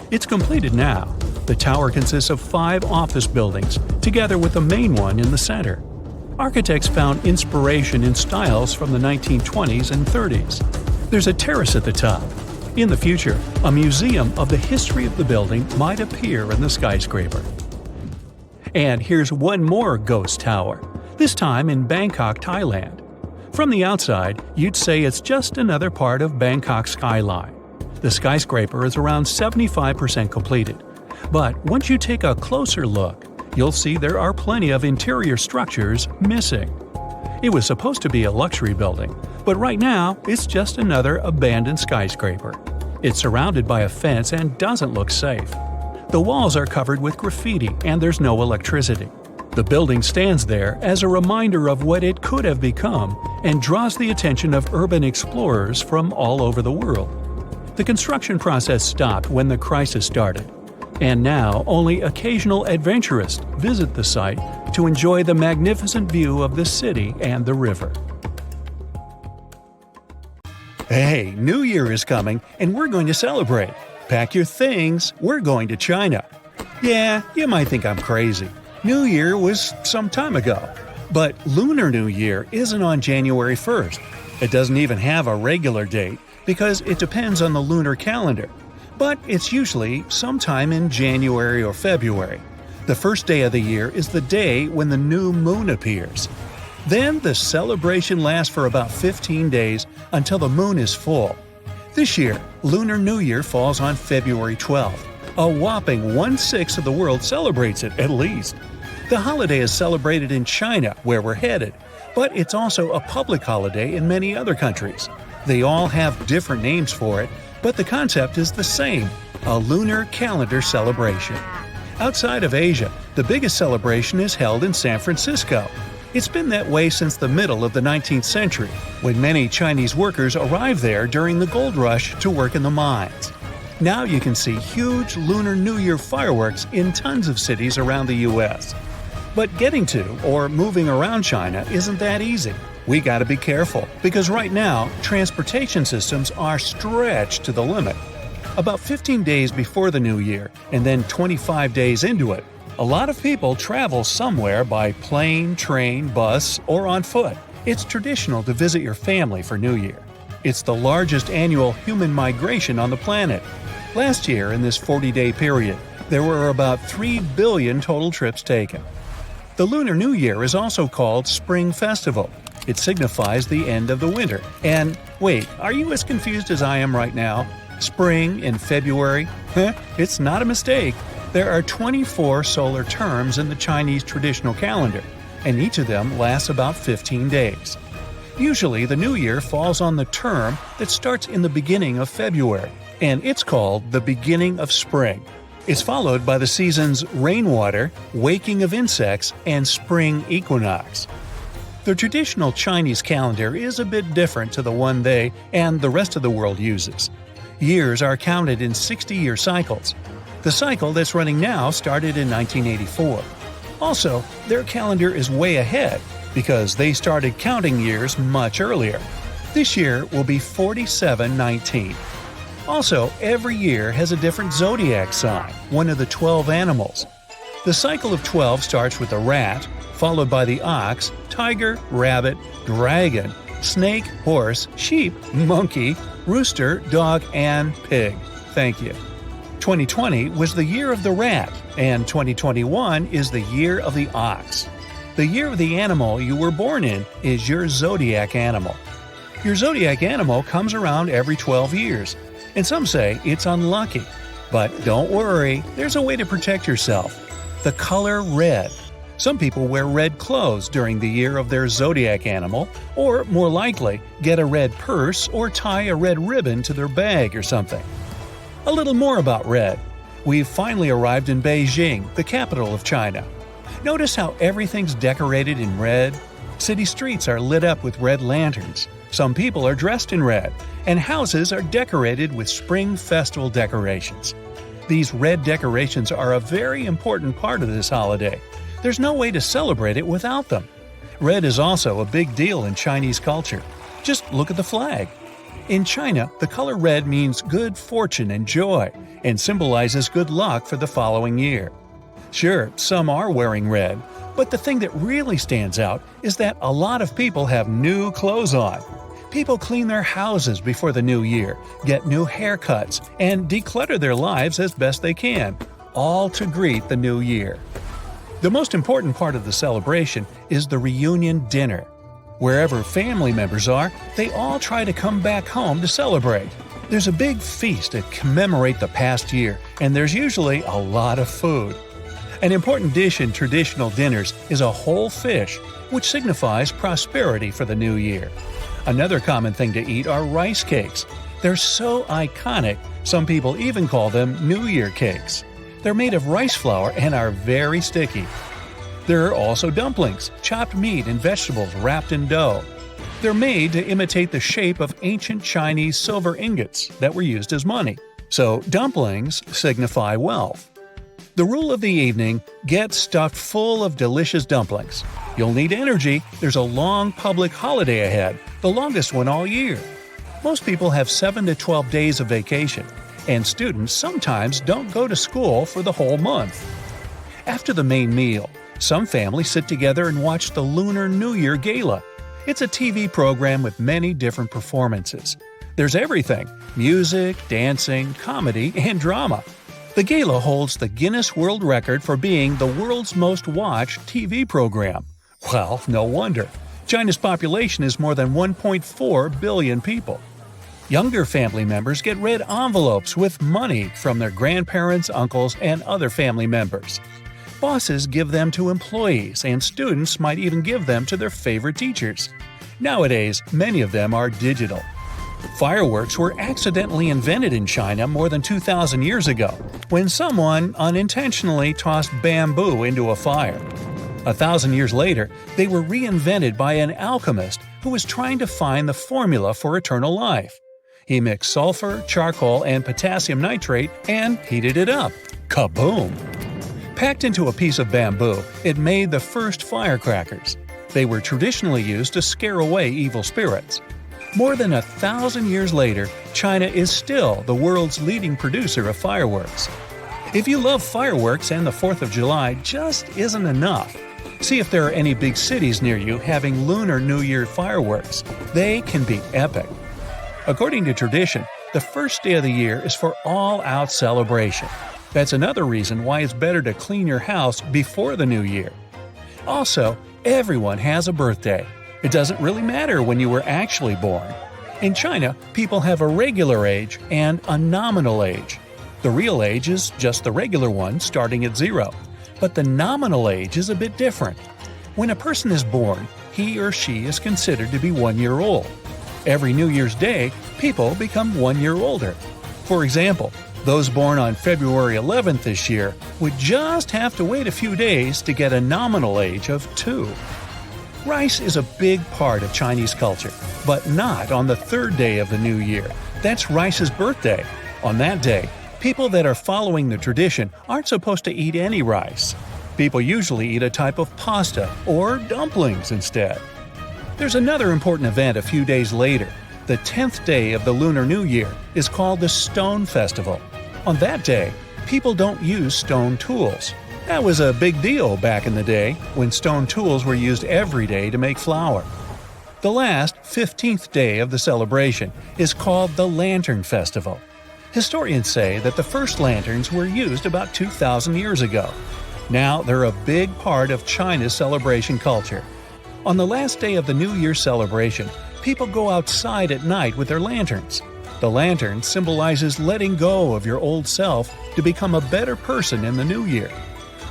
It's completed now. The tower consists of 5 office buildings, together with the main one in the center. Architects found inspiration in styles from the 1920s and 30s. There's a terrace at the top. In the future, a museum of the history of the building might appear in the skyscraper. And here's one more ghost tower, this time in Bangkok, Thailand. From the outside, you'd say it's just another part of Bangkok's skyline. The skyscraper is around 75% completed. But once you take a closer look, you'll see there are plenty of interior structures missing. It was supposed to be a luxury building, but right now it's just another abandoned skyscraper. It's surrounded by a fence and doesn't look safe. The walls are covered with graffiti and there's no electricity. The building stands there as a reminder of what it could have become and draws the attention of urban explorers from all over the world. The construction process stopped when the crisis started. And now, only occasional adventurists visit the site to enjoy the magnificent view of the city and the river. Hey, New Year is coming, and we're going to celebrate. Pack your things, we're going to China. Yeah, you might think I'm crazy. New Year was some time ago. But Lunar New Year isn't on January 1st. It doesn't even have a regular date because it depends on the lunar calendar. But it's usually sometime in January or February. The first day of the year is the day when the new moon appears. Then the celebration lasts for about 15 days until the moon is full. This year, Lunar New Year falls on February 12th. A whopping 1/6 of the world celebrates it, at least. The holiday is celebrated in China, where we're headed, but it's also a public holiday in many other countries. They all have different names for it, but the concept is the same: a lunar calendar celebration. Outside of Asia, the biggest celebration is held in San Francisco. It's been that way since the middle of the 19th century, when many Chinese workers arrived there during the gold rush to work in the mines. Now you can see huge Lunar New Year fireworks in tons of cities around the U.S. But getting to or moving around China isn't that easy. We gotta be careful, because right now, transportation systems are stretched to the limit. About 15 days before the New Year, and then 25 days into it, a lot of people travel somewhere by plane, train, bus, or on foot. It's traditional to visit your family for New Year. It's the largest annual human migration on the planet. Last year, in this 40-day period, there were about 3 billion total trips taken. The Lunar New Year is also called Spring Festival. It signifies the end of the winter. And wait, are you as confused as I am right now? Spring in February? It's not a mistake. There are 24 solar terms in the Chinese traditional calendar, and each of them lasts about 15 days. Usually, the New Year falls on the term that starts in the beginning of February, and it's called the beginning of spring. It's followed by the seasons rainwater, waking of insects, and spring equinox. The traditional Chinese calendar is a bit different to the one they and the rest of the world uses. Years are counted in 60-year cycles. The cycle that's running now started in 1984. Also, their calendar is way ahead because they started counting years much earlier. This year will be 4719. Also, every year has a different zodiac sign, one of the 12 animals. The cycle of 12 starts with the rat, followed by the ox, tiger, rabbit, dragon, snake, horse, sheep, monkey, rooster, dog, and pig. Thank you. 2020 was the year of the rat, and 2021 is the year of the ox. The year of the animal you were born in is your zodiac animal. Your zodiac animal comes around every 12 years, and some say it's unlucky. But don't worry, there's a way to protect yourself. The color red. Some people wear red clothes during the year of their zodiac animal, or more likely, get a red purse or tie a red ribbon to their bag or something. A little more about red. We've finally arrived in Beijing, the capital of China. Notice how everything's decorated in red? City streets are lit up with red lanterns. Some people are dressed in red, and houses are decorated with spring festival decorations. These red decorations are a very important part of this holiday. There's no way to celebrate it without them. Red is also a big deal in Chinese culture. Just look at the flag. In China, the color red means good fortune and joy, and symbolizes good luck for the following year. Sure, some are wearing red, but the thing that really stands out is that a lot of people have new clothes on. People clean their houses before the new year, get new haircuts, and declutter their lives as best they can, all to greet the new year. The most important part of the celebration is the reunion dinner. Wherever family members are, they all try to come back home to celebrate. There's a big feast to commemorate the past year, and there's usually a lot of food. An important dish in traditional dinners is a whole fish, which signifies prosperity for the new year. Another common thing to eat are rice cakes. They're so iconic, some people even call them New Year cakes. They're made of rice flour and are very sticky. There are also dumplings, chopped meat and vegetables wrapped in dough. They're made to imitate the shape of ancient Chinese silver ingots that were used as money. So dumplings signify wealth. The rule of the evening: get stuffed full of delicious dumplings. You'll need energy. There's a long public holiday ahead, the longest one all year. Most people have 7 to 12 days of vacation, and students sometimes don't go to school for the whole month. After the main meal, some families sit together and watch the Lunar New Year Gala. It's a TV program with many different performances. There's everything: music, dancing, comedy, and drama. The gala holds the Guinness World Record for being the world's most watched TV program. Well, no wonder. China's population is more than 1.4 billion people. Younger family members get red envelopes with money from their grandparents, uncles, and other family members. Bosses give them to employees, and students might even give them to their favorite teachers. Nowadays, many of them are digital. Fireworks were accidentally invented in China more than 2,000 years ago, when someone unintentionally tossed bamboo into a fire. 1,000 years later, they were reinvented by an alchemist who was trying to find the formula for eternal life. He mixed sulfur, charcoal, and potassium nitrate and heated it up. Kaboom! Packed into a piece of bamboo, it made the first firecrackers. They were traditionally used to scare away evil spirits. More than 1,000 years later, China is still the world's leading producer of fireworks. If you love fireworks and the 4th of July just isn't enough, see if there are any big cities near you having Lunar New Year fireworks. They can be epic. According to tradition, the first day of the year is for all-out celebration. That's another reason why it's better to clean your house before the new year. Also, everyone has a birthday. It doesn't really matter when you were actually born. In China, people have a regular age and a nominal age. The real age is just the regular one, starting at 0. But the nominal age is a bit different. When a person is born, he or she is considered to be 1 year old. Every New Year's Day, people become 1 year older. For example, those born on February 11th this year would just have to wait a few days to get a nominal age of 2. Rice is a big part of Chinese culture, but not on the 3rd day of the new year. That's rice's birthday. On that day, people that are following the tradition aren't supposed to eat any rice. People usually eat a type of pasta or dumplings instead. There's another important event a few days later. The 10th day of the Lunar New Year is called the Stone Festival. On that day, people don't use stone tools. That was a big deal back in the day, when stone tools were used every day to make flour. The last, 15th day of the celebration is called the Lantern Festival. Historians say that the first lanterns were used about 2,000 years ago. Now they're a big part of China's celebration culture. On the last day of the New Year celebration, people go outside at night with their lanterns. The lantern symbolizes letting go of your old self to become a better person in the new year.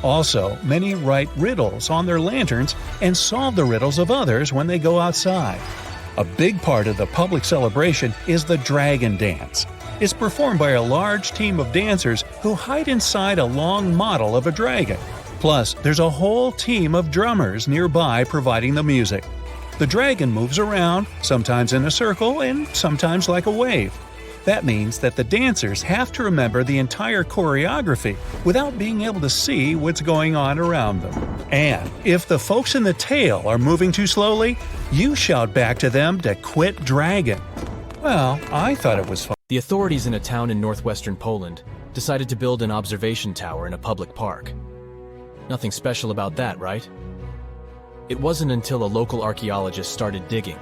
Also, many write riddles on their lanterns and solve the riddles of others when they go outside. A big part of the public celebration is the dragon dance. It's performed by a large team of dancers who hide inside a long model of a dragon. Plus, there's a whole team of drummers nearby providing the music. The dragon moves around, sometimes in a circle and sometimes like a wave. That means that the dancers have to remember the entire choreography without being able to see what's going on around them. And if the folks in the tail are moving too slowly, you shout back to them to quit dragging. Well, I thought it was fun. The authorities in a town in northwestern Poland decided to build an observation tower in a public park. Nothing special about that, right? It wasn't until a local archaeologist started digging.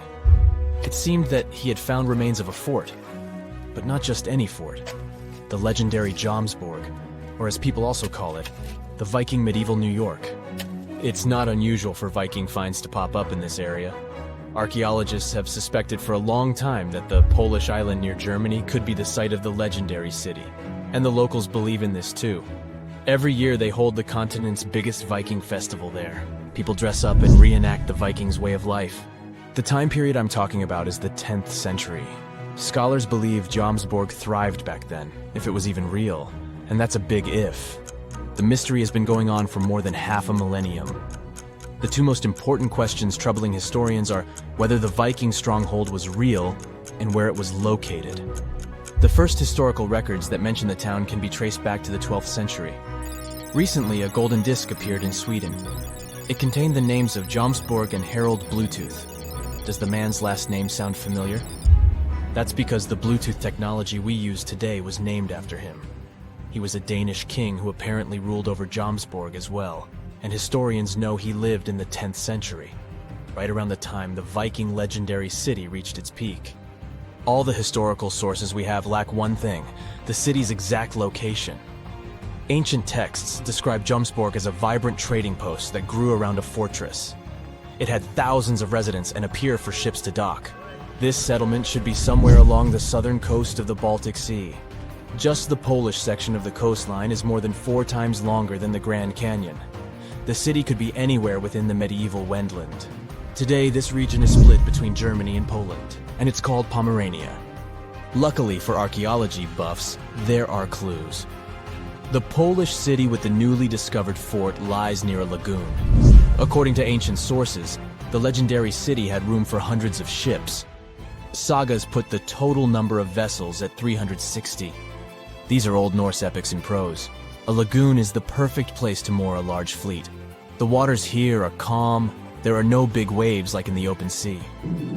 It seemed that he had found remains of a fort. But not just any fort. The legendary Jomsborg, or as people also call it, the Viking medieval New York. It's not unusual for Viking finds to pop up in this area. Archaeologists have suspected for a long time that the Polish island near Germany could be the site of the legendary city. And the locals believe in this too. Every year they hold the continent's biggest Viking festival there. People dress up and reenact the Vikings' way of life. The time period I'm talking about is the 10th century. Scholars believe Jomsborg thrived back then, if it was even real, and that's a big if. The mystery has been going on for more than half a millennium. The two most important questions troubling historians are whether the Viking stronghold was real and where it was located. The first historical records that mention the town can be traced back to the 12th century. Recently, a golden disc appeared in Sweden. It contained the names of Jomsborg and Harold Bluetooth. Does the man's last name sound familiar? That's because the Bluetooth technology we use today was named after him. He was a Danish king who apparently ruled over Jomsborg as well, and historians know he lived in the 10th century, right around the time the Viking legendary city reached its peak. All the historical sources we have lack one thing: the city's exact location. Ancient texts describe Jomsborg as a vibrant trading post that grew around a fortress. It had thousands of residents and a pier for ships to dock. This settlement should be somewhere along the southern coast of the Baltic Sea. Just the Polish section of the coastline is more than 4 times longer than the Grand Canyon. The city could be anywhere within the medieval Wendland. Today, this region is split between Germany and Poland, and it's called Pomerania. Luckily for archaeology buffs, there are clues. The Polish city with the newly discovered fort lies near a lagoon. According to ancient sources, the legendary city had room for hundreds of ships. Sagas put the total number of vessels at 360. These are Old Norse epics in prose. A lagoon is the perfect place to moor a large fleet. The waters here are calm. There are no big waves like in the open sea.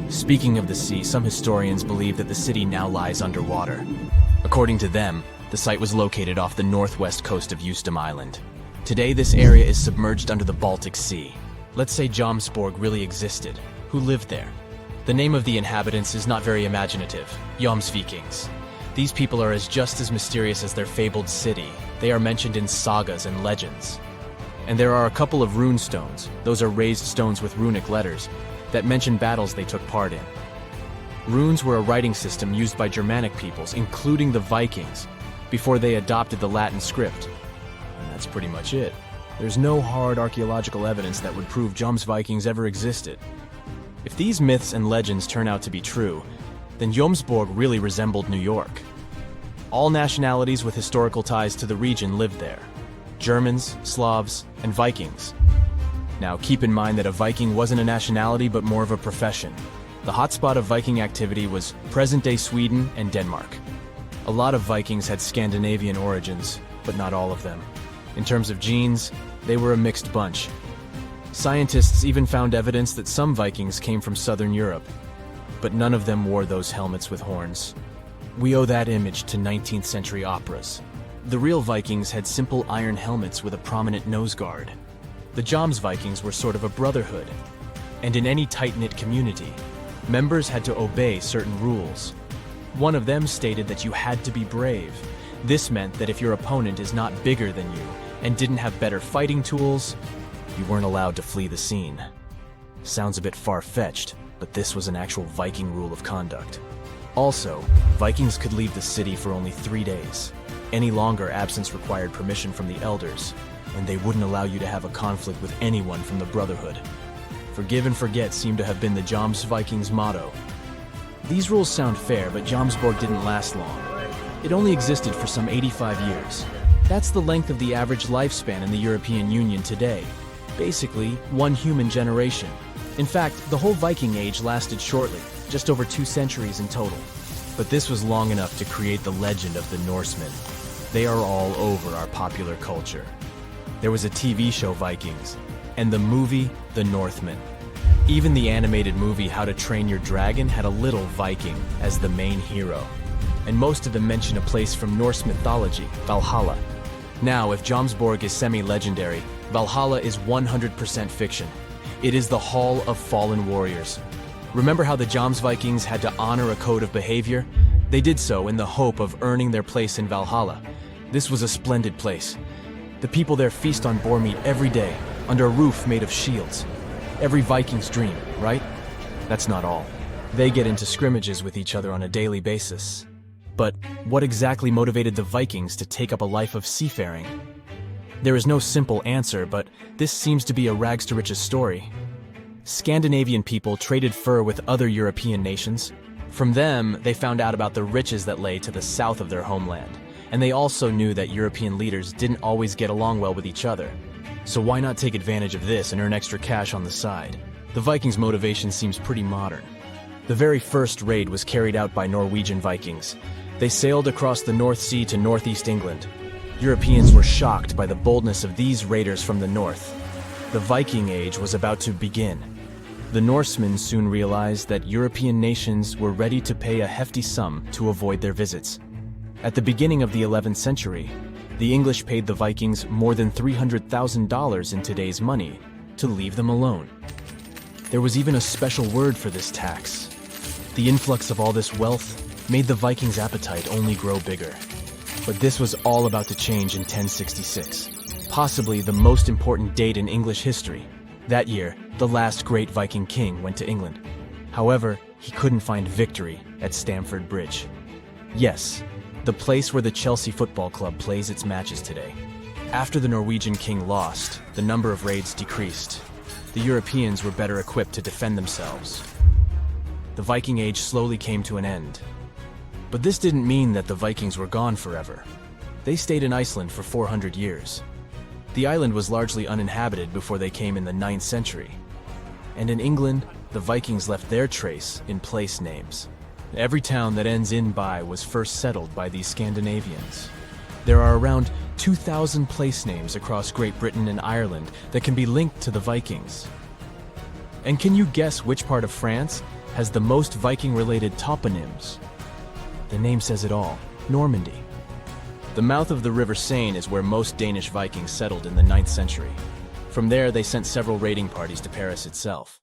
Speaking of the sea, some historians believe that the city now lies underwater. According to them, the site was located off the northwest coast of Eustom Island. Today, this area is submerged under the Baltic Sea. Let's say Jomsborg really existed. Who lived there? The name of the inhabitants is not very imaginative: Jomsvikings. These people are just as mysterious as their fabled city. They are mentioned in sagas and legends. And there are a couple of rune stones, those are raised stones with runic letters, that mention battles they took part in. Runes were a writing system used by Germanic peoples, including the Vikings, before they adopted the Latin script. And that's pretty much it. There's no hard archaeological evidence that would prove Jomsvikings ever existed. If these myths and legends turn out to be true, then Jomsborg really resembled New York. All nationalities with historical ties to the region lived there: Germans, Slavs, and Vikings. Now keep in mind that a Viking wasn't a nationality but more of a profession. The hotspot of Viking activity was present-day Sweden and Denmark. A lot of Vikings had Scandinavian origins, but not all of them. In terms of genes, they were a mixed bunch. Scientists even found evidence that some Vikings came from southern Europe, but none of them wore those helmets with horns. We owe that image to 19th century operas. The real Vikings had simple iron helmets with a prominent nose guard. The Jomsvikings were sort of a brotherhood, and in any tight-knit community, members had to obey certain rules. One of them stated that you had to be brave. This meant that if your opponent is not bigger than you and didn't have better fighting tools, you weren't allowed to flee the scene. Sounds a bit far-fetched, but this was an actual Viking rule of conduct. Also, Vikings could leave the city for only 3 days. Any longer, absence required permission from the elders, and they wouldn't allow you to have a conflict with anyone from the Brotherhood. Forgive and forget seemed to have been the Jomsvikings' motto. These rules sound fair, but Jomsborg didn't last long. It only existed for some 85 years. That's the length of the average lifespan in the European Union today. Basically, 1 human generation. In fact, the whole Viking Age lasted shortly, just over 2 centuries in total. But this was long enough to create the legend of the Norsemen. They are all over our popular culture. There was a TV show, Vikings, and the movie, The Northman. Even the animated movie How to Train Your Dragon had a little Viking as the main hero. And most of them mention a place from Norse mythology, Valhalla. Now, if Jomsborg is semi-legendary, Valhalla is 100% fiction. It is the Hall of Fallen Warriors. Remember how the Jomsvikings had to honor a code of behavior? They did so in the hope of earning their place in Valhalla. This was a splendid place. The people there feast on boar meat every day, under a roof made of shields. Every Viking's dream, right? That's not all. They get into scrimmages with each other on a daily basis. But what exactly motivated the Vikings to take up a life of seafaring? There is no simple answer, but this seems to be a rags-to-riches story. Scandinavian people traded fur with other European nations. From them, they found out about the riches that lay to the south of their homeland. And they also knew that European leaders didn't always get along well with each other. So why not take advantage of this and earn extra cash on the side? The Vikings' motivation seems pretty modern. The very first raid was carried out by Norwegian Vikings. They sailed across the North Sea to northeast England. Europeans were shocked by the boldness of these raiders from the north. The Viking Age was about to begin. The Norsemen soon realized that European nations were ready to pay a hefty sum to avoid their visits. At the beginning of the 11th century, the English paid the Vikings more than $300,000 in today's money to leave them alone. There was even a special word for this tax. The influx of all this wealth made the Vikings' appetite only grow bigger. But this was all about to change in 1066, possibly the most important date in English history. That year, the last great Viking king went to England. However, he couldn't find victory at Stamford Bridge. Yes, the place where the Chelsea Football Club plays its matches today. After the Norwegian king lost, the number of raids decreased. The Europeans were better equipped to defend themselves. The Viking Age slowly came to an end. But this didn't mean that the Vikings were gone forever. They stayed in Iceland for 400 years. The island was largely uninhabited before they came in the 9th century. And in England, the Vikings left their trace in place names. Every town that ends in "by" was first settled by these Scandinavians. There are around 2,000 place names across Great Britain and Ireland that can be linked to the Vikings. And can you guess which part of France has the most Viking-related toponyms? The name says it all: Normandy. The mouth of the River Seine is where most Danish Vikings settled in the 9th century. From there, they sent several raiding parties to Paris itself.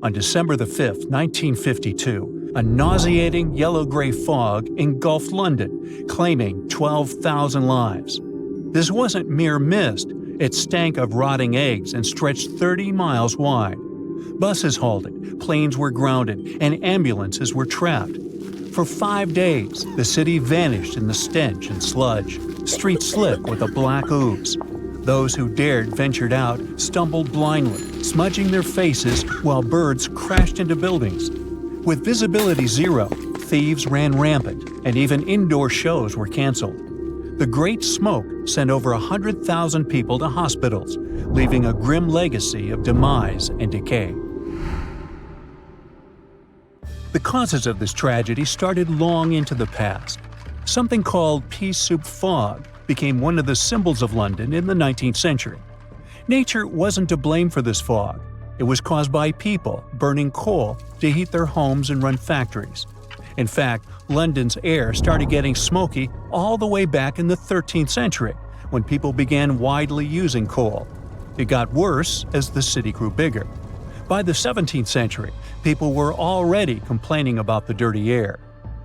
On December the 5th, 1952, a nauseating yellow-gray fog engulfed London, claiming 12,000 lives. This wasn't mere mist. It stank of rotting eggs and stretched 30 miles wide. Buses halted, planes were grounded, and ambulances were trapped. For 5 days, the city vanished in the stench and sludge, streets slick with a black ooze. Those who dared ventured out stumbled blindly, smudging their faces while birds crashed into buildings. With visibility zero, thieves ran rampant, and even indoor shows were canceled. The Great Smoke sent over 100,000 people to hospitals, leaving a grim legacy of demise and decay. The causes of this tragedy started long into the past. Something called pea soup fog became one of the symbols of London in the 19th century. Nature wasn't to blame for this fog. It was caused by people burning coal to heat their homes and run factories. In fact, London's air started getting smoky all the way back in the 13th century, when people began widely using coal. It got worse as the city grew bigger. By the 17th century, people were already complaining about the dirty air.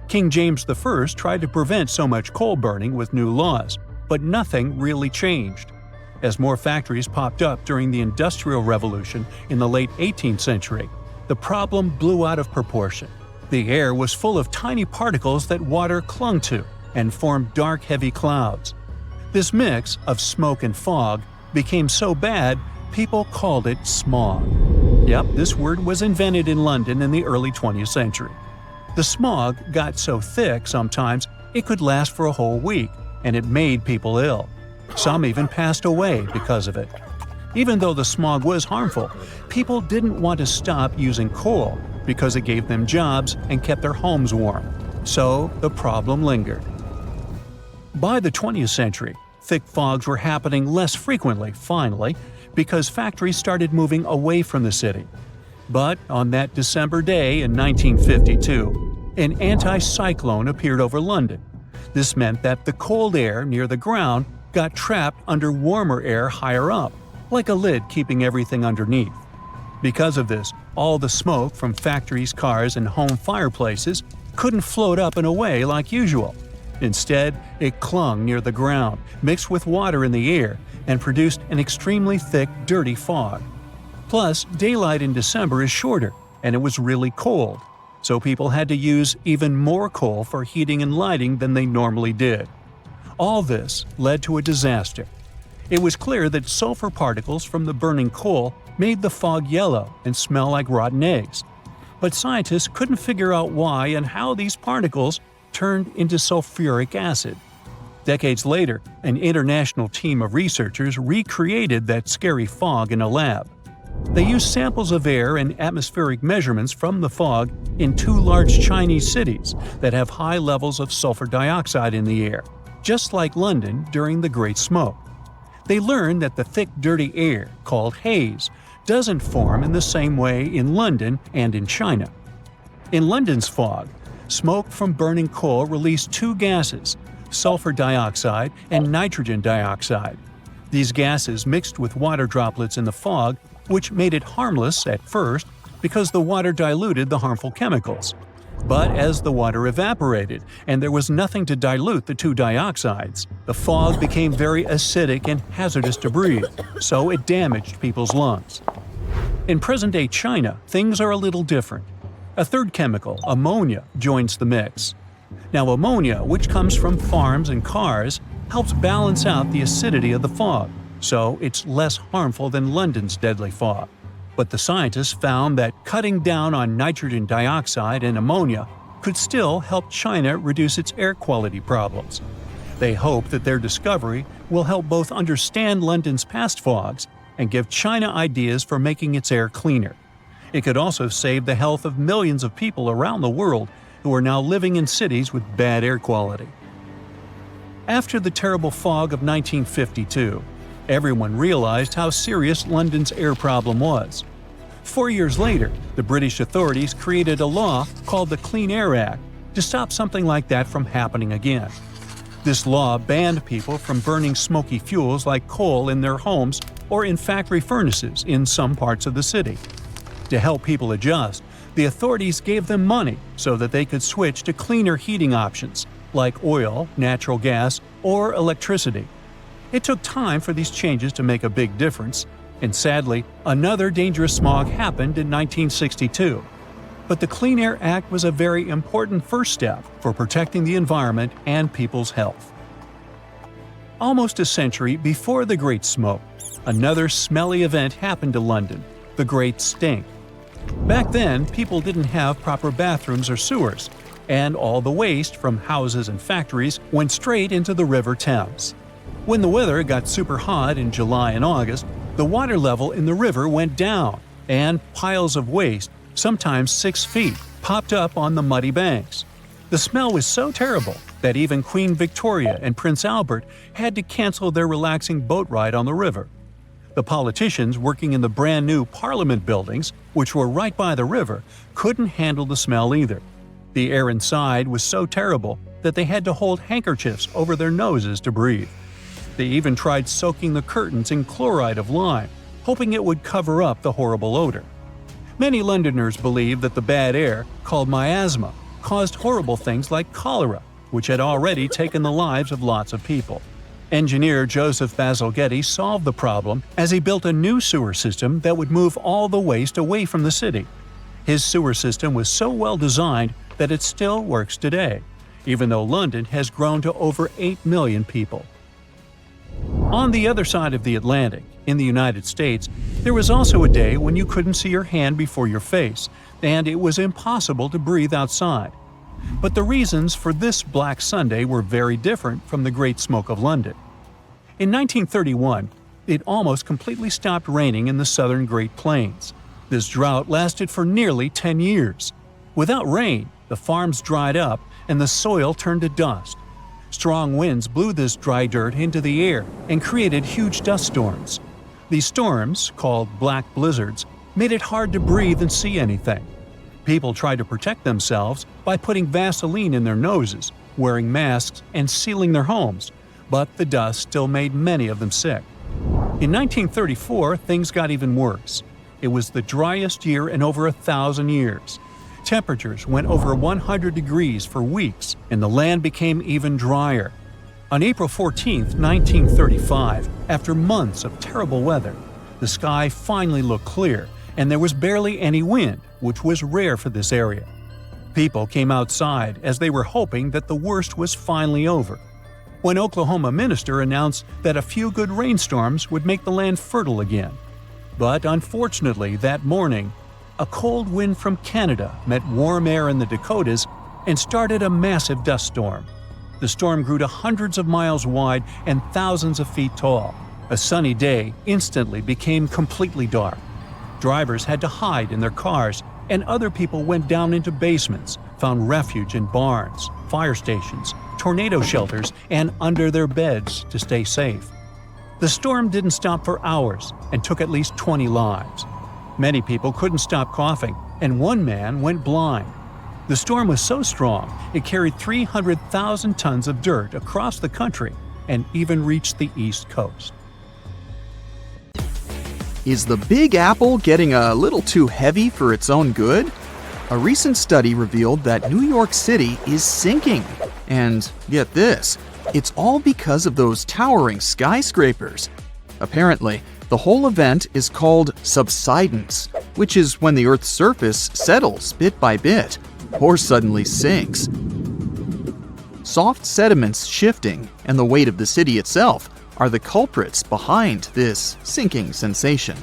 King James I tried to prevent so much coal burning with new laws, but nothing really changed. As more factories popped up during the Industrial Revolution in the late 18th century, the problem blew out of proportion. The air was full of tiny particles that water clung to and formed dark, heavy clouds. This mix of smoke and fog became so bad, people called it smog. Yep, this word was invented in London in the early 20th century. The smog got so thick sometimes it could last for a whole week, and it made people ill. Some even passed away because of it. Even though the smog was harmful, people didn't want to stop using coal because it gave them jobs and kept their homes warm. So the problem lingered. By the 20th century, thick fogs were happening less frequently, finally, because factories started moving away from the city. But on that December day in 1952, an anticyclone appeared over London. This meant that the cold air near the ground got trapped under warmer air higher up, like a lid keeping everything underneath. Because of this, all the smoke from factories, cars, and home fireplaces couldn't float up and away like usual. Instead, it clung near the ground, mixed with water in the air, and produced an extremely thick, dirty fog. Plus, daylight in December is shorter, and it was really cold, so people had to use even more coal for heating and lighting than they normally did. All this led to a disaster. It was clear that sulfur particles from the burning coal made the fog yellow and smell like rotten eggs. But scientists couldn't figure out why and how these particles turned into sulfuric acid. Decades later, an international team of researchers recreated that scary fog in a lab. They used samples of air and atmospheric measurements from the fog in 2 large Chinese cities that have high levels of sulfur dioxide in the air: just like London during the Great Smoke. They learned that the thick, dirty air, called haze, doesn't form in the same way in London and in China. In London's fog, smoke from burning coal released two gases, sulfur dioxide and nitrogen dioxide. These gases mixed with water droplets in the fog, which made it harmless at first because the water diluted the harmful chemicals. But as the water evaporated and there was nothing to dilute the two dioxides, the fog became very acidic and hazardous to breathe, so it damaged people's lungs. In present-day China, things are a little different. A third chemical, ammonia, joins the mix. Now ammonia, which comes from farms and cars, helps balance out the acidity of the fog, so it's less harmful than London's deadly fog. But the scientists found that cutting down on nitrogen dioxide and ammonia could still help China reduce its air quality problems. They hope that their discovery will help both understand London's past fogs and give China ideas for making its air cleaner. It could also save the health of millions of people around the world who are now living in cities with bad air quality. After the terrible fog of 1952, everyone realized how serious London's air problem was. 4 years later, the British authorities created a law called the Clean Air Act to stop something like that from happening again. This law banned people from burning smoky fuels like coal in their homes or in factory furnaces in some parts of the city. To help people adjust, the authorities gave them money so that they could switch to cleaner heating options like oil, natural gas, or electricity. It took time for these changes to make a big difference, and sadly, another dangerous smog happened in 1962. But the Clean Air Act was a very important first step for protecting the environment and people's health. Almost a century before the Great Smoke, another smelly event happened to London, the Great Stink. Back then, people didn't have proper bathrooms or sewers, and all the waste from houses and factories went straight into the River Thames. When the weather got super hot in July and August, the water level in the river went down, and piles of waste, sometimes 6 feet, popped up on the muddy banks. The smell was so terrible that even Queen Victoria and Prince Albert had to cancel their relaxing boat ride on the river. The politicians working in the brand new Parliament buildings, which were right by the river, couldn't handle the smell either. The air inside was so terrible that they had to hold handkerchiefs over their noses to breathe. They even tried soaking the curtains in chloride of lime, hoping it would cover up the horrible odor. Many Londoners believe that the bad air, called miasma, caused horrible things like cholera, which had already taken the lives of lots of people. Engineer Joseph Bazalgette solved the problem as he built a new sewer system that would move all the waste away from the city. His sewer system was so well designed that it still works today, even though London has grown to over 8 million people. On the other side of the Atlantic, in the United States, there was also a day when you couldn't see your hand before your face, and it was impossible to breathe outside. But the reasons for this Black Sunday were very different from the Great Smoke of London. In 1931, it almost completely stopped raining in the southern Great Plains. This drought lasted for nearly 10 years. Without rain, the farms dried up and the soil turned to dust. Strong winds blew this dry dirt into the air and created huge dust storms. These storms, called black blizzards, made it hard to breathe and see anything. People tried to protect themselves by putting Vaseline in their noses, wearing masks, and sealing their homes, but the dust still made many of them sick. In 1934, things got even worse. It was the driest year in over 1,000 years. Temperatures went over 100 degrees for weeks, and the land became even drier. On April 14, 1935, after months of terrible weather, the sky finally looked clear, and there was barely any wind, which was rare for this area. People came outside as they were hoping that the worst was finally over. When Oklahoma minister announced that a few good rainstorms would make the land fertile again. But unfortunately, that morning, a cold wind from Canada met warm air in the Dakotas and started a massive dust storm. The storm grew to hundreds of miles wide and thousands of feet tall. A sunny day instantly became completely dark. Drivers had to hide in their cars, and other people went down into basements, found refuge in barns, fire stations, tornado shelters, and under their beds to stay safe. The storm didn't stop for hours and took at least 20 lives. Many people couldn't stop coughing, and one man went blind. The storm was so strong, it carried 300,000 tons of dirt across the country and even reached the East Coast. Is the Big Apple getting a little too heavy for its own good? A recent study revealed that New York City is sinking. And get this, it's all because of those towering skyscrapers. Apparently, the whole event is called subsidence, which is when the Earth's surface settles bit by bit, or suddenly sinks. Soft sediments shifting and the weight of the city itself are the culprits behind this sinking sensation.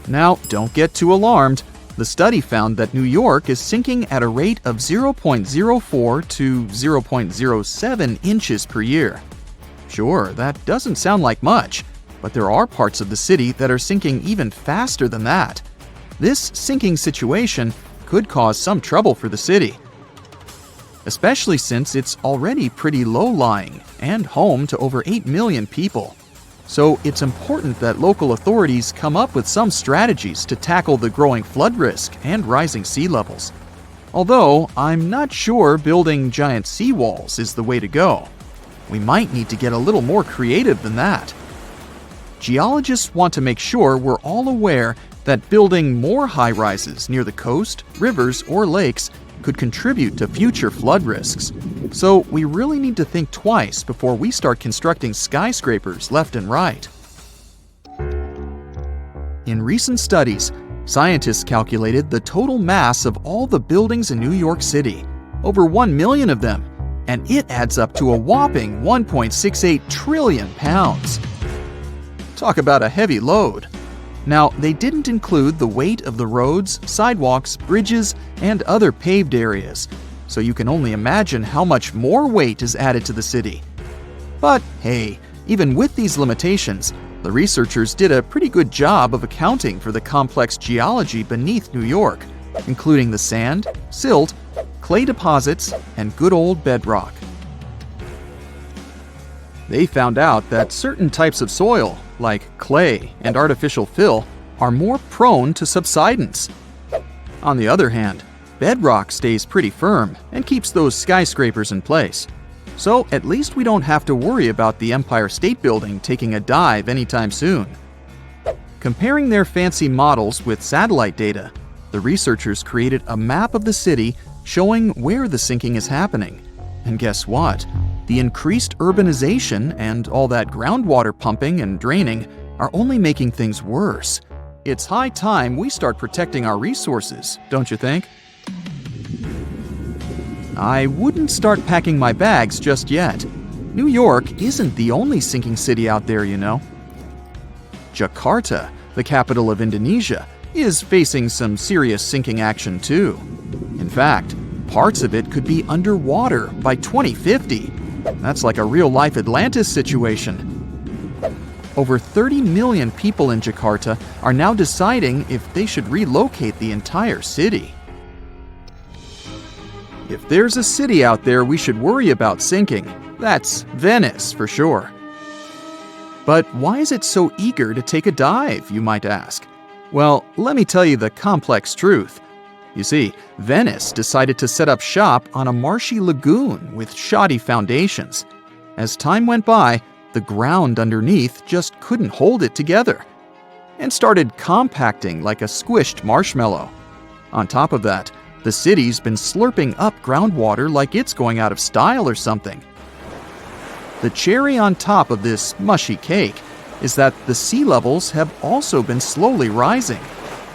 Now, don't get too alarmed. The study found that New York is sinking at a rate of 0.04 to 0.07 inches per year. Sure, that doesn't sound like much, but there are parts of the city that are sinking even faster than that. This sinking situation could cause some trouble for the city, especially since it's already pretty low-lying and home to over 8 million people. So it's important that local authorities come up with some strategies to tackle the growing flood risk and rising sea levels. Although, I'm not sure building giant seawalls is the way to go. We might need to get a little more creative than that. Geologists want to make sure we're all aware that building more high-rises near the coast, rivers, or lakes could contribute to future flood risks. So we really need to think twice before we start constructing skyscrapers left and right. In recent studies, scientists calculated the total mass of all the buildings in New York City, over 1 million of them, and it adds up to a whopping 1.68 trillion pounds. Talk about a heavy load. Now, they didn't include the weight of the roads, sidewalks, bridges, and other paved areas, so you can only imagine how much more weight is added to the city. But hey, even with these limitations, the researchers did a pretty good job of accounting for the complex geology beneath New York, including the sand, silt, clay deposits, and good old bedrock. They found out that certain types of soil, like clay and artificial fill, are more prone to subsidence. On the other hand, bedrock stays pretty firm and keeps those skyscrapers in place. So at least we don't have to worry about the Empire State Building taking a dive anytime soon. Comparing their fancy models with satellite data, the researchers created a map of the city showing where the sinking is happening. And guess what? The increased urbanization and all that groundwater pumping and draining are only making things worse. It's high time we start protecting our resources, don't you think? I wouldn't start packing my bags just yet. New York isn't the only sinking city out there, you know. Jakarta, the capital of Indonesia, is facing some serious sinking action too. In fact, parts of it could be underwater by 2050. That's like a real-life Atlantis situation. Over 30 million people in Jakarta are now deciding if they should relocate the entire city. If there's a city out there we should worry about sinking, that's Venice for sure. But why is it so eager to take a dive, you might ask? Well, let me tell you the complex truth. You see, Venice decided to set up shop on a marshy lagoon with shoddy foundations. As time went by, the ground underneath just couldn't hold it together and started compacting like a squished marshmallow. On top of that, the city's been slurping up groundwater like it's going out of style or something. The cherry on top of this mushy cake is that the sea levels have also been slowly rising.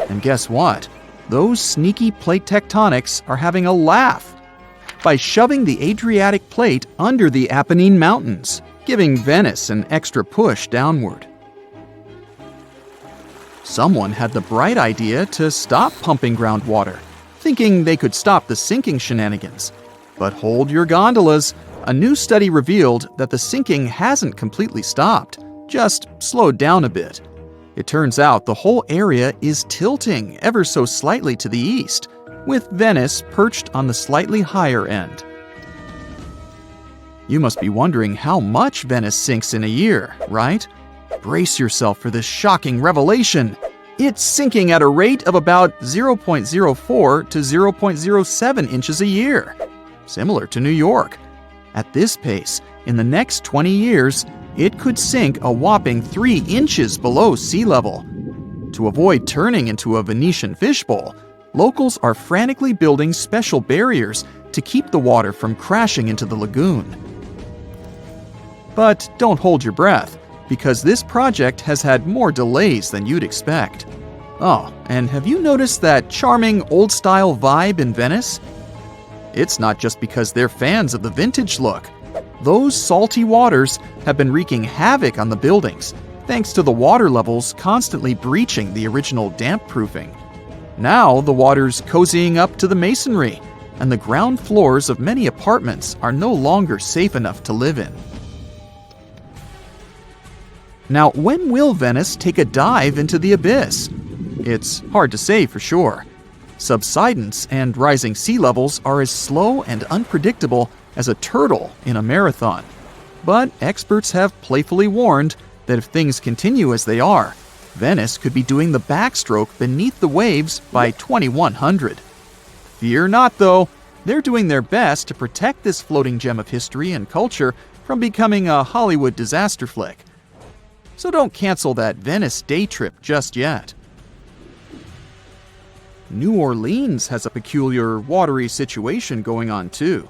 And guess what? Those sneaky plate tectonics are having a laugh by shoving the Adriatic plate under the Apennine Mountains, giving Venice an extra push downward. Someone had the bright idea to stop pumping groundwater, thinking they could stop the sinking shenanigans. But hold your gondolas. A new study revealed that the sinking hasn't completely stopped, just slowed down a bit. It turns out the whole area is tilting ever so slightly to the east, with Venice perched on the slightly higher end. You must be wondering how much Venice sinks in a year, right? Brace yourself for this shocking revelation. It's sinking at a rate of about 0.04 to 0.07 inches a year, similar to New York. At this pace, in the next 20 years, it could sink a whopping 3 inches below sea level. To avoid turning into a Venetian fishbowl, locals are frantically building special barriers to keep the water from crashing into the lagoon. But don't hold your breath, because this project has had more delays than you'd expect. Oh, and have you noticed that charming old-style vibe in Venice? It's not just because they're fans of the vintage look. Those salty waters have been wreaking havoc on the buildings, thanks to the water levels constantly breaching the original damp-proofing. Now the water's cozying up to the masonry, and the ground floors of many apartments are no longer safe enough to live in. Now, when will Venice take a dive into the abyss? It's hard to say for sure. Subsidence and rising sea levels are as slow and unpredictable as a turtle in a marathon. But experts have playfully warned that if things continue as they are, Venice could be doing the backstroke beneath the waves by 2100. Fear not, though. They're doing their best to protect this floating gem of history and culture from becoming a Hollywood disaster flick. So don't cancel that Venice day trip just yet. New Orleans has a peculiar watery situation going on too.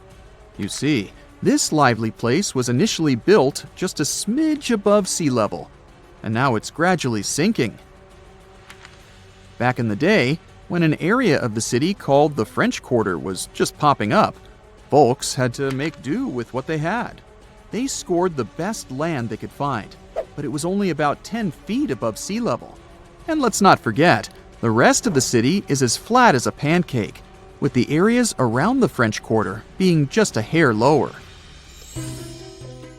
You see, this lively place was initially built just a smidge above sea level, and now it's gradually sinking. Back in the day, when an area of the city called the French Quarter was just popping up, folks had to make do with what they had. They scored the best land they could find, but it was only about 10 feet above sea level. And let's not forget, the rest of the city is as flat as a pancake, with the areas around the French Quarter being just a hair lower.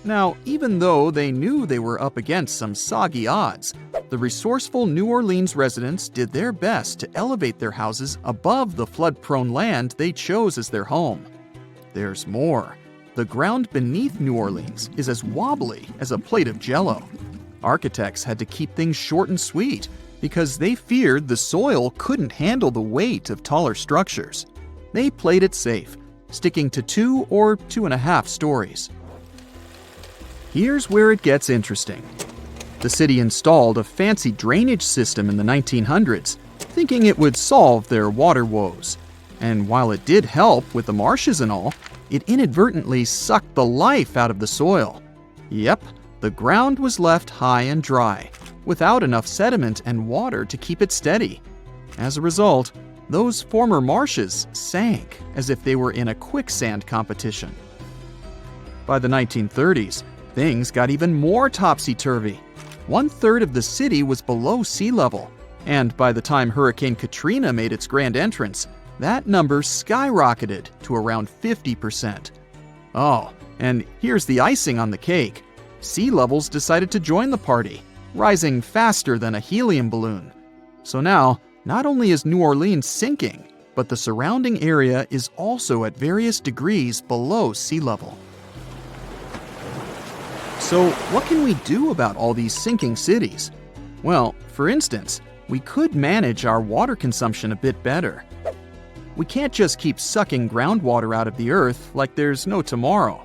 Now, even though they knew they were up against some soggy odds, the resourceful New Orleans residents did their best to elevate their houses above the flood-prone land they chose as their home. There's more. The ground beneath New Orleans is as wobbly as a plate of Jell-O. Architects had to keep things short and sweet because they feared the soil couldn't handle the weight of taller structures. They played it safe, sticking to 2 or 2.5 stories. Here's where it gets interesting. The city installed a fancy drainage system in the 1900s, thinking it would solve their water woes. And while it did help with the marshes and all, it inadvertently sucked the life out of the soil. Yep, the ground was left high and dry, without enough sediment and water to keep it steady. As a result, those former marshes sank as if they were in a quicksand competition. By the 1930s, things got even more topsy-turvy. 1/3 of the city was below sea level, and by the time Hurricane Katrina made its grand entrance, that number skyrocketed to around 50%. Oh, and here's the icing on the cake. Sea levels decided to join the party, rising faster than a helium balloon. So now, not only is New Orleans sinking, but the surrounding area is also at various degrees below sea level. So what can we do about all these sinking cities? Well, for instance, we could manage our water consumption a bit better. We can't just keep sucking groundwater out of the earth like there's no tomorrow.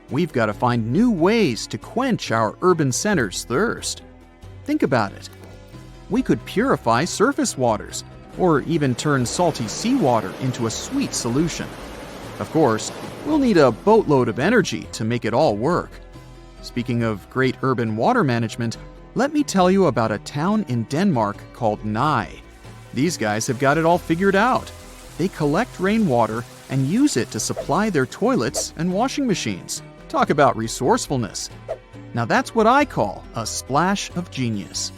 We've got to find new ways to quench our urban centers' thirst. Think about it. We could purify surface waters, or even turn salty seawater into a sweet solution. Of course, we'll need a boatload of energy to make it all work. Speaking of great urban water management, let me tell you about a town in Denmark called Nye. These guys have got it all figured out. They collect rainwater and use it to supply their toilets and washing machines. Talk about resourcefulness. Now that's what I call a splash of genius.